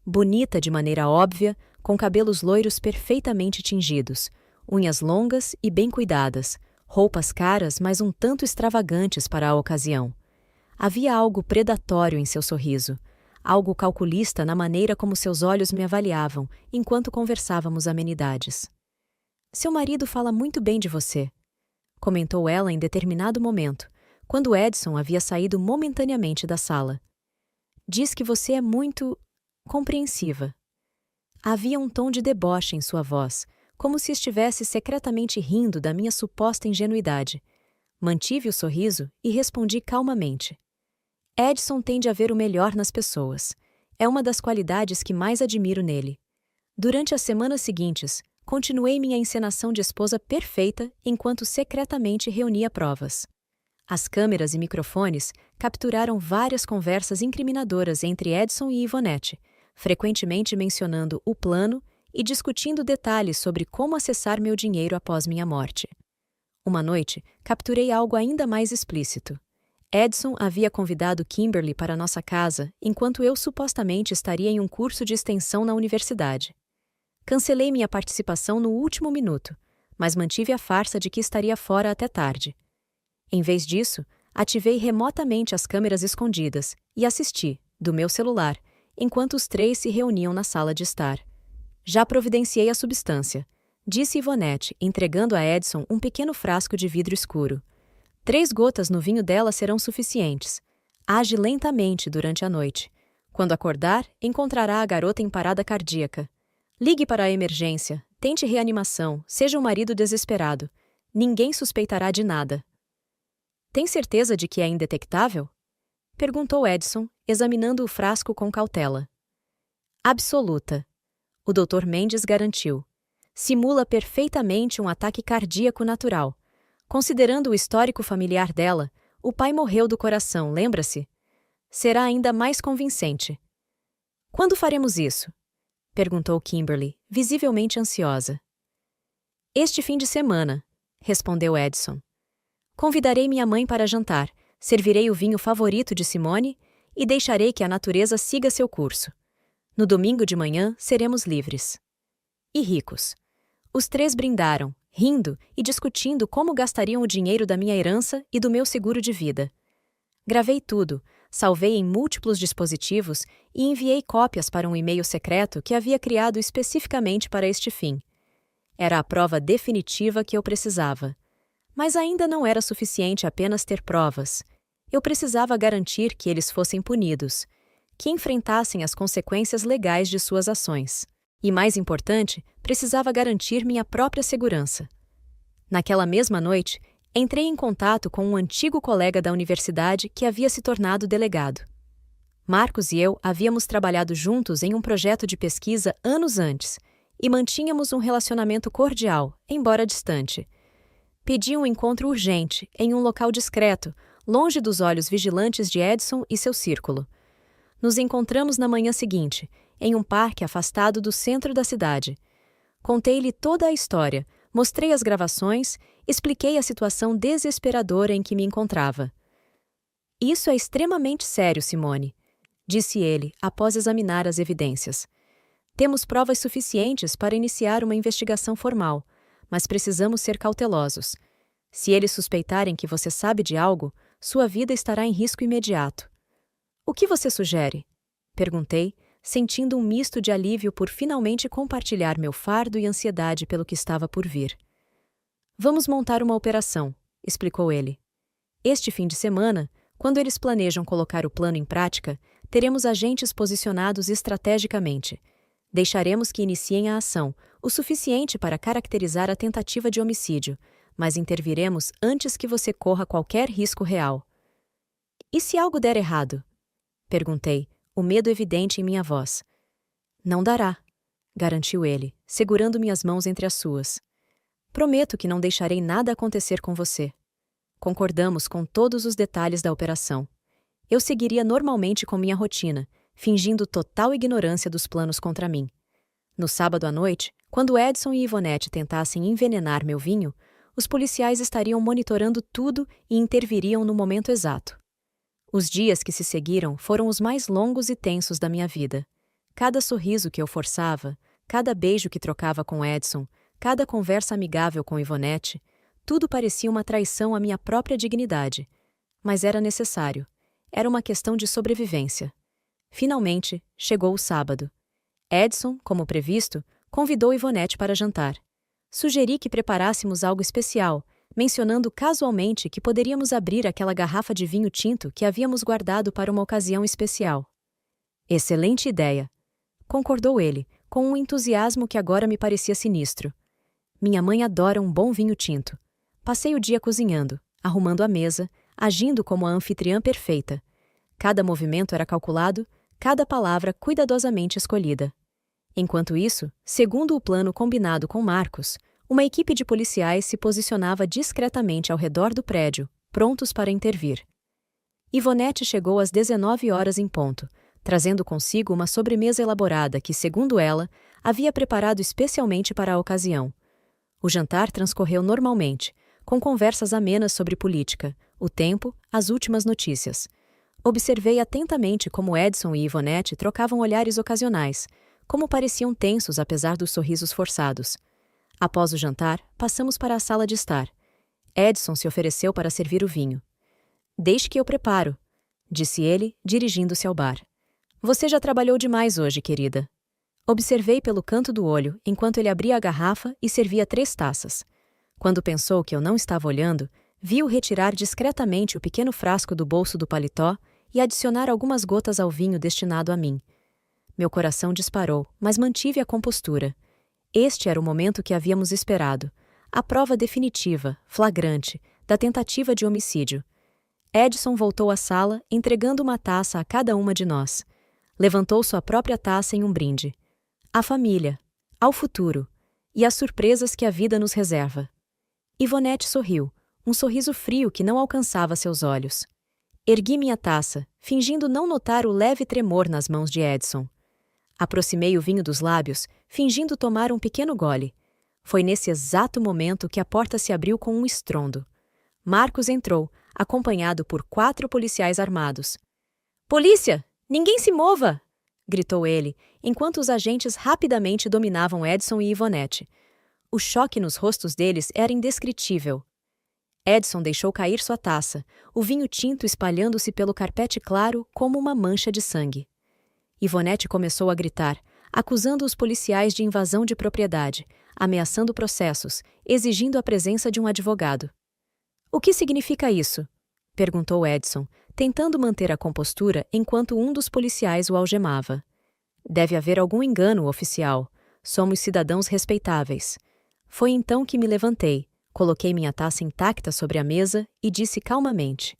bonita de maneira óbvia, com cabelos loiros perfeitamente tingidos, unhas longas e bem cuidadas, roupas caras, mas um tanto extravagantes para a ocasião. Havia algo predatório em seu sorriso, algo calculista na maneira como seus olhos me avaliavam enquanto conversávamos amenidades. Seu marido fala muito bem de você, comentou ela em determinado momento, quando Edson havia saído momentaneamente da sala. Diz que você é muito compreensiva. Havia um tom de deboche em sua voz, como se estivesse secretamente rindo da minha suposta ingenuidade. Mantive o sorriso e respondi calmamente. Edson tende a ver o melhor nas pessoas. É uma das qualidades que mais admiro nele. Durante as semanas seguintes, continuei minha encenação de esposa perfeita enquanto secretamente reunia provas. As câmeras e microfones capturaram várias conversas incriminadoras entre Edson e Ivonete, frequentemente mencionando o plano e discutindo detalhes sobre como acessar meu dinheiro após minha morte. Uma noite, capturei algo ainda mais explícito. Edson havia convidado Kimberly para nossa casa enquanto eu supostamente estaria em um curso de extensão na universidade. Cancelei minha participação no último minuto, mas mantive a farsa de que estaria fora até tarde. Em vez disso, ativei remotamente as câmeras escondidas e assisti, do meu celular, enquanto os três se reuniam na sala de estar. Já providenciei a substância, disse Ivonete, entregando a Edson um pequeno frasco de vidro escuro. 3 gotas no vinho dela serão suficientes. Age lentamente durante a noite. Quando acordar, encontrará a garota em parada cardíaca. Ligue para a emergência, tente reanimação, seja um marido desesperado. Ninguém suspeitará de nada. Tem certeza de que é indetectável? Perguntou Edson, examinando o frasco com cautela. Absoluta. O Dr. Mendes garantiu. Simula perfeitamente um ataque cardíaco natural. Considerando o histórico familiar dela, o pai morreu do coração, lembra-se? Será ainda mais convincente. Quando faremos isso? Perguntou Kimberly, visivelmente ansiosa. Este fim de semana, respondeu Edson. Convidarei minha mãe para jantar, servirei o vinho favorito de Simone e deixarei que a natureza siga seu curso. No domingo de manhã, seremos livres. E ricos. Os 3 brindaram, rindo e discutindo como gastariam o dinheiro da minha herança e do meu seguro de vida. Gravei tudo, salvei em múltiplos dispositivos e enviei cópias para um e-mail secreto que havia criado especificamente para este fim. Era a prova definitiva que eu precisava. Mas ainda não era suficiente apenas ter provas. Eu precisava garantir que eles fossem punidos, que enfrentassem as consequências legais de suas ações. E, mais importante, precisava garantir minha própria segurança. Naquela mesma noite, entrei em contato com um antigo colega da universidade que havia se tornado delegado. Marcos e eu havíamos trabalhado juntos em um projeto de pesquisa anos antes e mantínhamos um relacionamento cordial, embora distante. Pedi um encontro urgente, em um local discreto, longe dos olhos vigilantes de Edson e seu círculo. Nos encontramos na manhã seguinte, em um parque afastado do centro da cidade. Contei-lhe toda a história, mostrei as gravações, expliquei a situação desesperadora em que me encontrava. Isso é extremamente sério, Simone, disse ele, após examinar as evidências. Temos provas suficientes para iniciar uma investigação formal, mas precisamos ser cautelosos. Se eles suspeitarem que você sabe de algo, sua vida estará em risco imediato. O que você sugere? Perguntei, sentindo um misto de alívio por finalmente compartilhar meu fardo e ansiedade pelo que estava por vir. Vamos montar uma operação, explicou ele. Este fim de semana, quando eles planejam colocar o plano em prática, teremos agentes posicionados estrategicamente. Deixaremos que iniciem a ação, o suficiente para caracterizar a tentativa de homicídio, mas interviremos antes que você corra qualquer risco real. E se algo der errado? Perguntei, o medo evidente em minha voz. Não dará, garantiu ele, segurando minhas mãos entre as suas. Prometo que não deixarei nada acontecer com você. Concordamos com todos os detalhes da operação. Eu seguiria normalmente com minha rotina, fingindo total ignorância dos planos contra mim. No sábado à noite, quando Edson e Ivonete tentassem envenenar meu vinho, os policiais estariam monitorando tudo e interviriam no momento exato. Os dias que se seguiram foram os mais longos e tensos da minha vida. Cada sorriso que eu forçava, cada beijo que trocava com Edson, cada conversa amigável com Ivonete, tudo parecia uma traição à minha própria dignidade. Mas era necessário. Era uma questão de sobrevivência. Finalmente, chegou o sábado. Edson, como previsto, convidou Ivonete para jantar. Sugeri que preparássemos algo especial, mencionando casualmente que poderíamos abrir aquela garrafa de vinho tinto que havíamos guardado para uma ocasião especial. Excelente ideia, concordou ele, com um entusiasmo que agora me parecia sinistro. Minha mãe adora um bom vinho tinto. Passei o dia cozinhando, arrumando a mesa, agindo como a anfitriã perfeita. Cada movimento era calculado, cada palavra cuidadosamente escolhida. Enquanto isso, segundo o plano combinado com Marcos, uma equipe de policiais se posicionava discretamente ao redor do prédio, prontos para intervir. Ivonete chegou às 19 horas em ponto, trazendo consigo uma sobremesa elaborada que, segundo ela, havia preparado especialmente para a ocasião. O jantar transcorreu normalmente, com conversas amenas sobre política, o tempo, as últimas notícias. Observei atentamente como Edson e Ivonete trocavam olhares ocasionais, como pareciam tensos apesar dos sorrisos forçados. Após o jantar, passamos para a sala de estar. Edson se ofereceu para servir o vinho. "Deixe que eu preparo", disse ele, dirigindo-se ao bar. "Você já trabalhou demais hoje, querida." Observei pelo canto do olho enquanto ele abria a garrafa e servia 3 taças. Quando pensou que eu não estava olhando, vi-o retirar discretamente o pequeno frasco do bolso do paletó e adicionar algumas gotas ao vinho destinado a mim. Meu coração disparou, mas mantive a compostura. Este era o momento que havíamos esperado, a prova definitiva, flagrante, da tentativa de homicídio. Edson voltou à sala, entregando uma taça a cada uma de nós. Levantou sua própria taça em um brinde. À família, ao futuro e às surpresas que a vida nos reserva. Ivonete sorriu, um sorriso frio que não alcançava seus olhos. Ergui minha taça, fingindo não notar o leve tremor nas mãos de Edson. Aproximei o vinho dos lábios, fingindo tomar um pequeno gole. Foi nesse exato momento que a porta se abriu com um estrondo. Marcos entrou, acompanhado por 4 policiais armados. "Polícia! Ninguém se mova!" gritou ele, enquanto os agentes rapidamente dominavam Edson e Ivonete. O choque nos rostos deles era indescritível. Edson deixou cair sua taça, o vinho tinto espalhando-se pelo carpete claro como uma mancha de sangue. Ivonete começou a gritar, acusando os policiais de invasão de propriedade, ameaçando processos, exigindo a presença de um advogado. "O que significa isso?" perguntou Edson, tentando manter a compostura enquanto um dos policiais o algemava. "Deve haver algum engano, oficial. Somos cidadãos respeitáveis." Foi então que me levantei, coloquei minha taça intacta sobre a mesa e disse calmamente: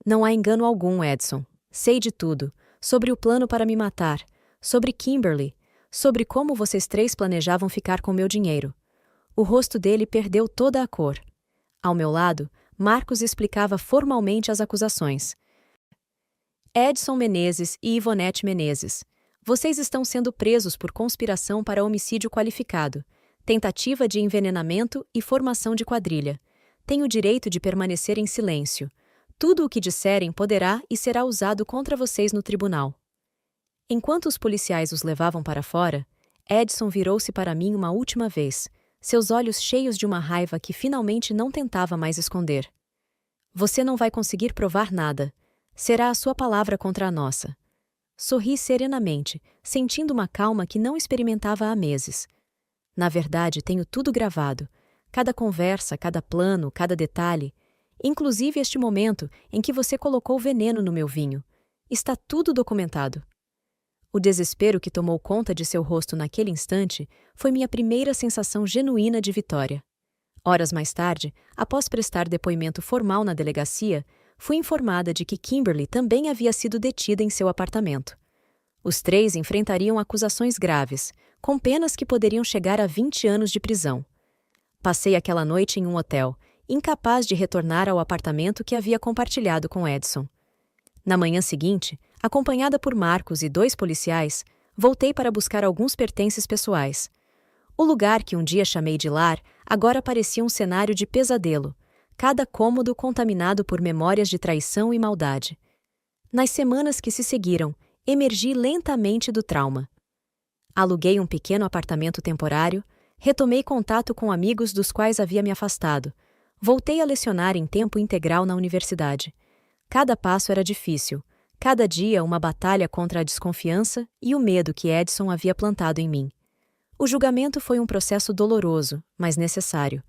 "Não há engano algum, Edson. Sei de tudo. Sobre o plano para me matar, sobre Kimberly, sobre como vocês 3 planejavam ficar com meu dinheiro." O rosto dele perdeu toda a cor. Ao meu lado, Marcos explicava formalmente as acusações. "Edson Menezes e Ivonete Menezes, vocês estão sendo presos por conspiração para homicídio qualificado, tentativa de envenenamento e formação de quadrilha. Têm o direito de permanecer em silêncio. Tudo o que disserem poderá e será usado contra vocês no tribunal." Enquanto os policiais os levavam para fora, Edson virou-se para mim uma última vez, seus olhos cheios de uma raiva que finalmente não tentava mais esconder. "Você não vai conseguir provar nada. Será a sua palavra contra a nossa." Sorri serenamente, sentindo uma calma que não experimentava há meses. "Na verdade, tenho tudo gravado. Cada conversa, cada plano, cada detalhe. Inclusive este momento em que você colocou veneno no meu vinho. Está tudo documentado." O desespero que tomou conta de seu rosto naquele instante foi minha primeira sensação genuína de vitória. Horas mais tarde, após prestar depoimento formal na delegacia, fui informada de que Kimberly também havia sido detida em seu apartamento. Os 3 enfrentariam acusações graves, com penas que poderiam chegar a 20 anos de prisão. Passei aquela noite em um hotel, incapaz de retornar ao apartamento que havia compartilhado com Edson. Na manhã seguinte, acompanhada por Marcos e 2 policiais, voltei para buscar alguns pertences pessoais. O lugar que um dia chamei de lar agora parecia um cenário de pesadelo, cada cômodo contaminado por memórias de traição e maldade. Nas semanas que se seguiram, emergi lentamente do trauma. Aluguei um pequeno apartamento temporário, retomei contato com amigos dos quais havia me afastado. Voltei a lecionar em tempo integral na universidade. Cada passo era difícil, cada dia uma batalha contra a desconfiança e o medo que Edson havia plantado em mim. O julgamento foi um processo doloroso, mas necessário.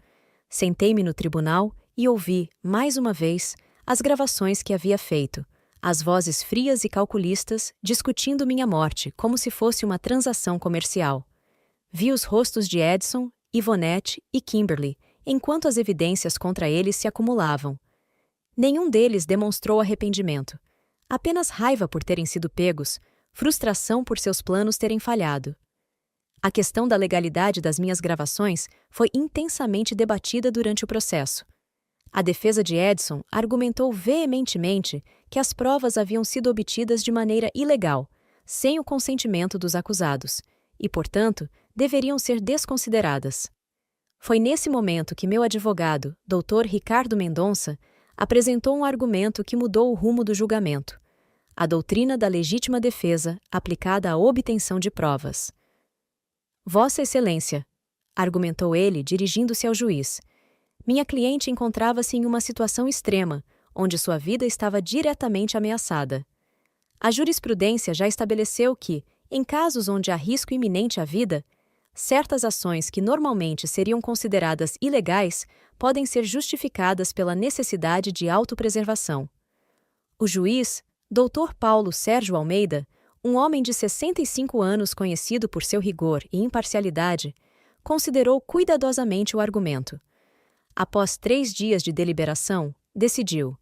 Sentei-me no tribunal e ouvi, mais uma vez, as gravações que havia feito, as vozes frias e calculistas discutindo minha morte como se fosse uma transação comercial. Vi os rostos de Edson, Ivonete e Kimberly, enquanto as evidências contra eles se acumulavam. Nenhum deles demonstrou arrependimento. Apenas raiva por terem sido pegos, frustração por seus planos terem falhado. A questão da legalidade das minhas gravações foi intensamente debatida durante o processo. A defesa de Edson argumentou veementemente que as provas haviam sido obtidas de maneira ilegal, sem o consentimento dos acusados, e, portanto, deveriam ser desconsideradas. Foi nesse momento que meu advogado, Dr. Ricardo Mendonça, apresentou um argumento que mudou o rumo do julgamento: a doutrina da legítima defesa aplicada à obtenção de provas. Vossa Excelência, argumentou ele, dirigindo-se ao juiz, minha cliente encontrava-se em uma situação extrema, onde sua vida estava diretamente ameaçada. A jurisprudência já estabeleceu que, em casos onde há risco iminente à vida, certas ações que normalmente seriam consideradas ilegais podem ser justificadas pela necessidade de autopreservação. O juiz, Dr. Paulo Sérgio Almeida, um homem de 65 anos conhecido por seu rigor e imparcialidade, considerou cuidadosamente o argumento. Após 3 dias de deliberação, decidiu: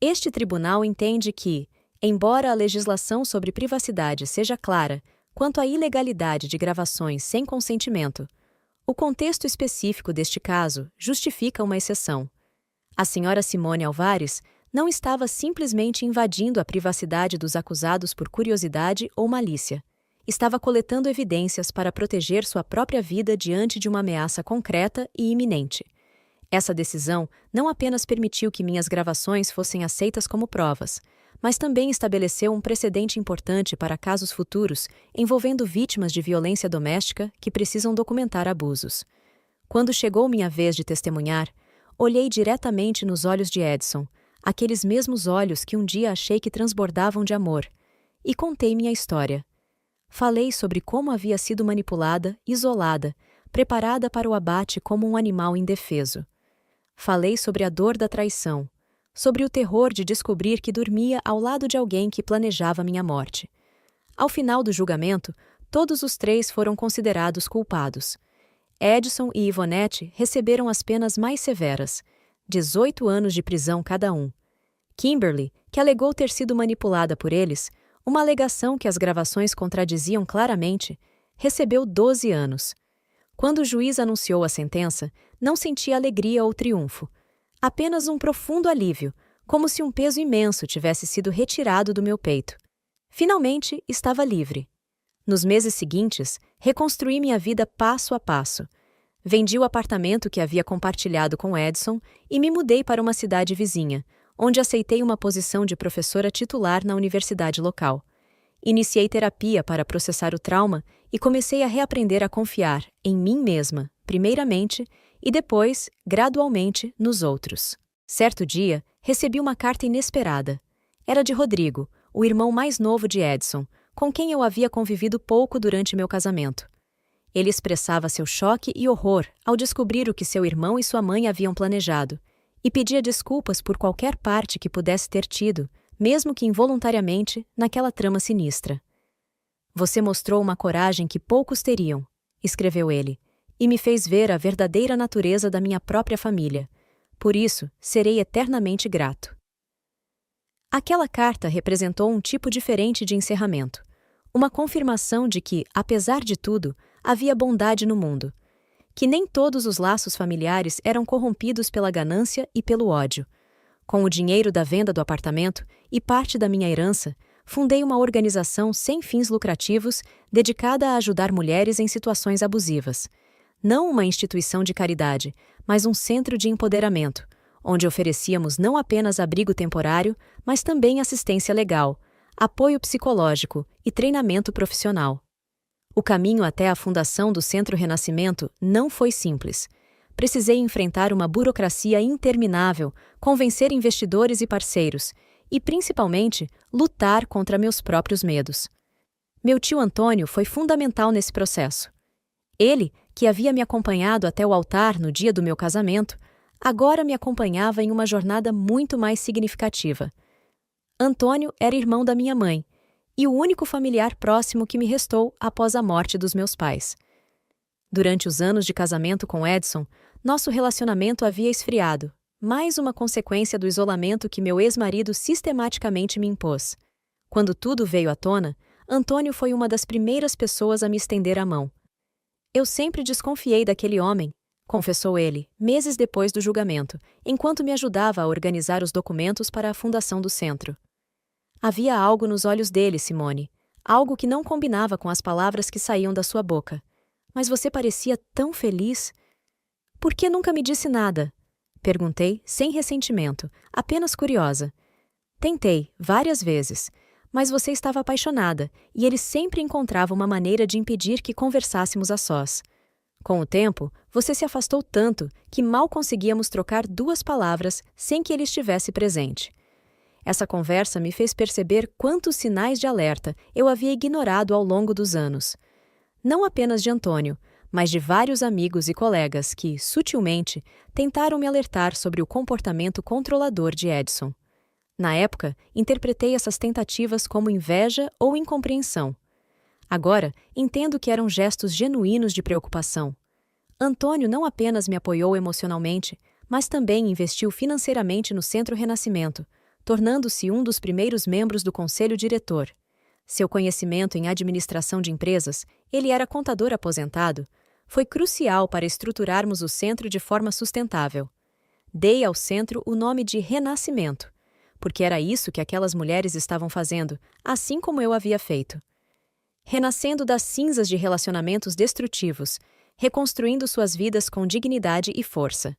este tribunal entende que, embora a legislação sobre privacidade seja clara quanto à ilegalidade de gravações sem consentimento, o contexto específico deste caso justifica uma exceção. A senhora Simone Alvares não estava simplesmente invadindo a privacidade dos acusados por curiosidade ou malícia. Estava coletando evidências para proteger sua própria vida diante de uma ameaça concreta e iminente. Essa decisão não apenas permitiu que minhas gravações fossem aceitas como provas, mas também estabeleceu um precedente importante para casos futuros envolvendo vítimas de violência doméstica que precisam documentar abusos. Quando chegou minha vez de testemunhar, olhei diretamente nos olhos de Edson, aqueles mesmos olhos que um dia achei que transbordavam de amor, e contei minha história. Falei sobre como havia sido manipulada, isolada, preparada para o abate como um animal indefeso. Falei sobre a dor da traição, sobre o terror de descobrir que dormia ao lado de alguém que planejava minha morte. Ao final do julgamento, todos os 3 foram considerados culpados. Edson e Ivonete receberam as penas mais severas, 18 anos de prisão cada um. Kimberly, que alegou ter sido manipulada por eles, uma alegação que as gravações contradiziam claramente, recebeu 12 anos. Quando o juiz anunciou a sentença, não senti alegria ou triunfo. Apenas um profundo alívio, como se um peso imenso tivesse sido retirado do meu peito. Finalmente, estava livre. Nos meses seguintes, reconstruí minha vida passo a passo. Vendi o apartamento que havia compartilhado com Edson e me mudei para uma cidade vizinha, onde aceitei uma posição de professora titular na universidade local. Iniciei terapia para processar o trauma e comecei a reaprender a confiar em mim mesma, primeiramente, e depois, gradualmente, nos outros. Certo dia, recebi uma carta inesperada. Era de Rodrigo, o irmão mais novo de Edson, com quem eu havia convivido pouco durante meu casamento. Ele expressava seu choque e horror ao descobrir o que seu irmão e sua mãe haviam planejado, e pedia desculpas por qualquer parte que pudesse ter tido, mesmo que involuntariamente, naquela trama sinistra. Você mostrou uma coragem que poucos teriam, escreveu ele, e me fez ver a verdadeira natureza da minha própria família. Por isso, serei eternamente grato. Aquela carta representou um tipo diferente de encerramento, uma confirmação de que, apesar de tudo, havia bondade no mundo, que nem todos os laços familiares eram corrompidos pela ganância e pelo ódio. Com o dinheiro da venda do apartamento e parte da minha herança, fundei uma organização sem fins lucrativos dedicada a ajudar mulheres em situações abusivas. Não uma instituição de caridade, mas um centro de empoderamento, onde oferecíamos não apenas abrigo temporário, mas também assistência legal, apoio psicológico e treinamento profissional. O caminho até a fundação do Centro Renascimento não foi simples. Precisei enfrentar uma burocracia interminável, convencer investidores e parceiros, e, principalmente, lutar contra meus próprios medos. Meu tio Antônio foi fundamental nesse processo. Ele, que havia me acompanhado até o altar no dia do meu casamento, agora me acompanhava em uma jornada muito mais significativa. Antônio era irmão da minha mãe, e o único familiar próximo que me restou após a morte dos meus pais. Durante os anos de casamento com Edson, nosso relacionamento havia esfriado, mais uma consequência do isolamento que meu ex-marido sistematicamente me impôs. Quando tudo veio à tona, Antônio foi uma das primeiras pessoas a me estender a mão. Eu sempre desconfiei daquele homem, confessou ele, meses depois do julgamento, enquanto me ajudava a organizar os documentos para a fundação do centro. Havia algo nos olhos dele, Simone, algo que não combinava com as palavras que saíam da sua boca. Mas você parecia tão feliz. Por que nunca me disse nada? Perguntei, sem ressentimento, apenas curiosa. Tentei, várias vezes, mas você estava apaixonada, e ele sempre encontrava uma maneira de impedir que conversássemos a sós. Com o tempo, você se afastou tanto que mal conseguíamos trocar 2 palavras sem que ele estivesse presente. Essa conversa me fez perceber quantos sinais de alerta eu havia ignorado ao longo dos anos. Não apenas de Antônio, mas de vários amigos e colegas que, sutilmente, tentaram me alertar sobre o comportamento controlador de Edson. Na época, interpretei essas tentativas como inveja ou incompreensão. Agora, entendo que eram gestos genuínos de preocupação. Antônio não apenas me apoiou emocionalmente, mas também investiu financeiramente no Centro Renascimento, tornando-se um dos primeiros membros do conselho diretor. Seu conhecimento em administração de empresas, ele era contador aposentado, foi crucial para estruturarmos o centro de forma sustentável. Dei ao centro o nome de Renascimento, porque era isso que aquelas mulheres estavam fazendo, assim como eu havia feito. Renascendo das cinzas de relacionamentos destrutivos, reconstruindo suas vidas com dignidade e força.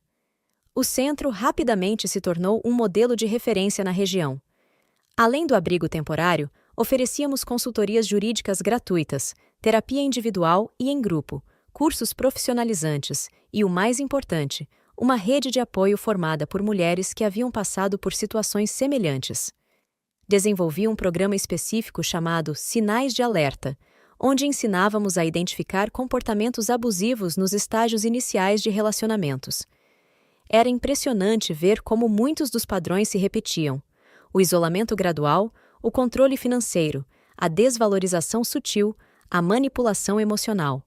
O centro rapidamente se tornou um modelo de referência na região. Além do abrigo temporário, oferecíamos consultorias jurídicas gratuitas, terapia individual e em grupo, cursos profissionalizantes e, o mais importante, uma rede de apoio formada por mulheres que haviam passado por situações semelhantes. Desenvolvi um programa específico chamado Sinais de Alerta, onde ensinávamos a identificar comportamentos abusivos nos estágios iniciais de relacionamentos. Era impressionante ver como muitos dos padrões se repetiam: o isolamento gradual, o controle financeiro, a desvalorização sutil, a manipulação emocional.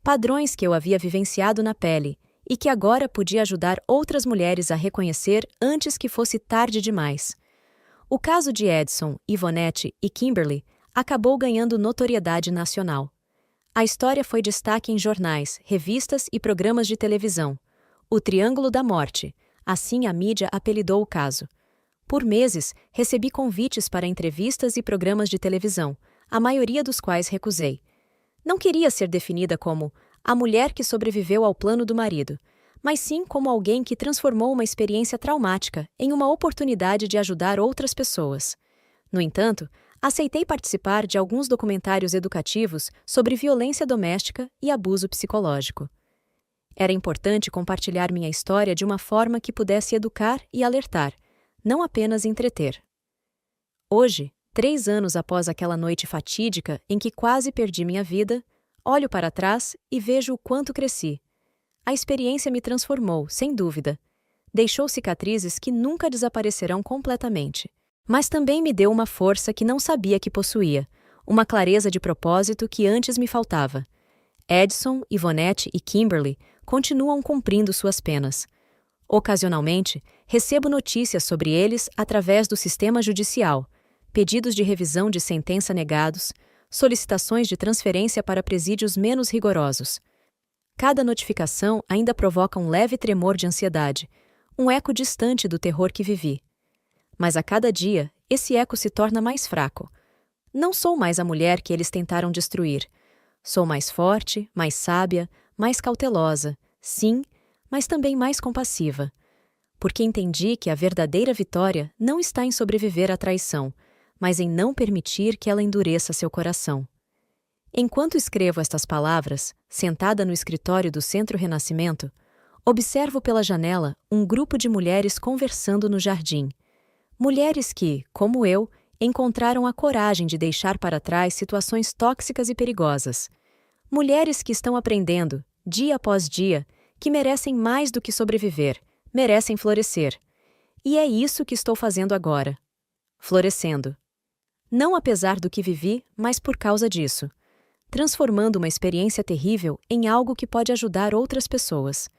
Padrões que eu havia vivenciado na pele e que agora podia ajudar outras mulheres a reconhecer antes que fosse tarde demais. O caso de Edson, Ivonete e Kimberly acabou ganhando notoriedade nacional. A história foi destaque em jornais, revistas e programas de televisão. O Triângulo da Morte, assim a mídia apelidou o caso. Por meses, recebi convites para entrevistas e programas de televisão, a maioria dos quais recusei. Não queria ser definida como a mulher que sobreviveu ao plano do marido, mas sim como alguém que transformou uma experiência traumática em uma oportunidade de ajudar outras pessoas. No entanto, aceitei participar de alguns documentários educativos sobre violência doméstica e abuso psicológico. Era importante compartilhar minha história de uma forma que pudesse educar e alertar, não apenas entreter. Hoje, 3 anos após aquela noite fatídica em que quase perdi minha vida, olho para trás e vejo o quanto cresci. A experiência me transformou, sem dúvida. Deixou cicatrizes que nunca desaparecerão completamente. Mas também me deu uma força que não sabia que possuía, uma clareza de propósito que antes me faltava. Edson, Ivonete e Kimberly continuam cumprindo suas penas. Ocasionalmente, recebo notícias sobre eles através do sistema judicial, pedidos de revisão de sentença negados, solicitações de transferência para presídios menos rigorosos. Cada notificação ainda provoca um leve tremor de ansiedade, um eco distante do terror que vivi. Mas a cada dia, esse eco se torna mais fraco. Não sou mais a mulher que eles tentaram destruir. Sou mais forte, mais sábia, mais cautelosa, sim, mas também mais compassiva. Porque entendi que a verdadeira vitória não está em sobreviver à traição, mas em não permitir que ela endureça seu coração. Enquanto escrevo estas palavras, sentada no escritório do Centro Renascimento, observo pela janela um grupo de mulheres conversando no jardim. Mulheres que, como eu, encontraram a coragem de deixar para trás situações tóxicas e perigosas. Mulheres que estão aprendendo, dia após dia, que merecem mais do que sobreviver, merecem florescer. E é isso que estou fazendo agora. Florescendo. Não apesar do que vivi, mas por causa disso. Transformando uma experiência terrível em algo que pode ajudar outras pessoas.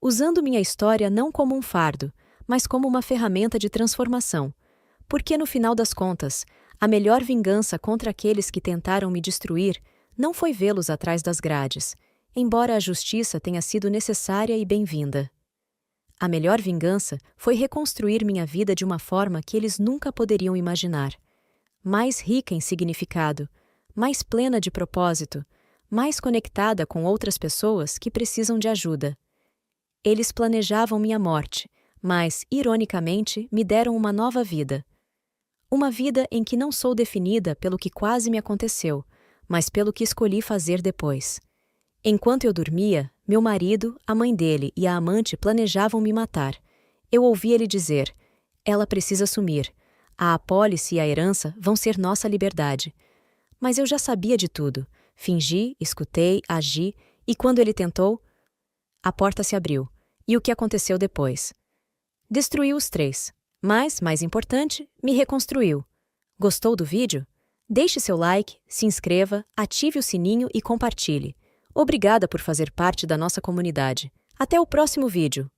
Usando minha história não como um fardo, mas como uma ferramenta de transformação. Porque no final das contas, a melhor vingança contra aqueles que tentaram me destruir não foi vê-los atrás das grades, embora a justiça tenha sido necessária e bem-vinda. A melhor vingança foi reconstruir minha vida de uma forma que eles nunca poderiam imaginar. Mais rica em significado, mais plena de propósito, mais conectada com outras pessoas que precisam de ajuda. Eles planejavam minha morte, mas, ironicamente, me deram uma nova vida. Uma vida em que não sou definida pelo que quase me aconteceu, mas pelo que escolhi fazer depois. Enquanto eu dormia, meu marido, a mãe dele e a amante planejavam me matar. Eu ouvi ele dizer: "Ela precisa sumir. A apólice e a herança vão ser nossa liberdade." Mas eu já sabia de tudo. Fingi, escutei, agi, e quando ele tentou, a porta se abriu. E o que aconteceu depois? Destruiu os três. Mas, mais importante, me reconstruiu. Gostou do vídeo? Deixe seu like, se inscreva, ative o sininho e compartilhe. Obrigada por fazer parte da nossa comunidade. Até o próximo vídeo!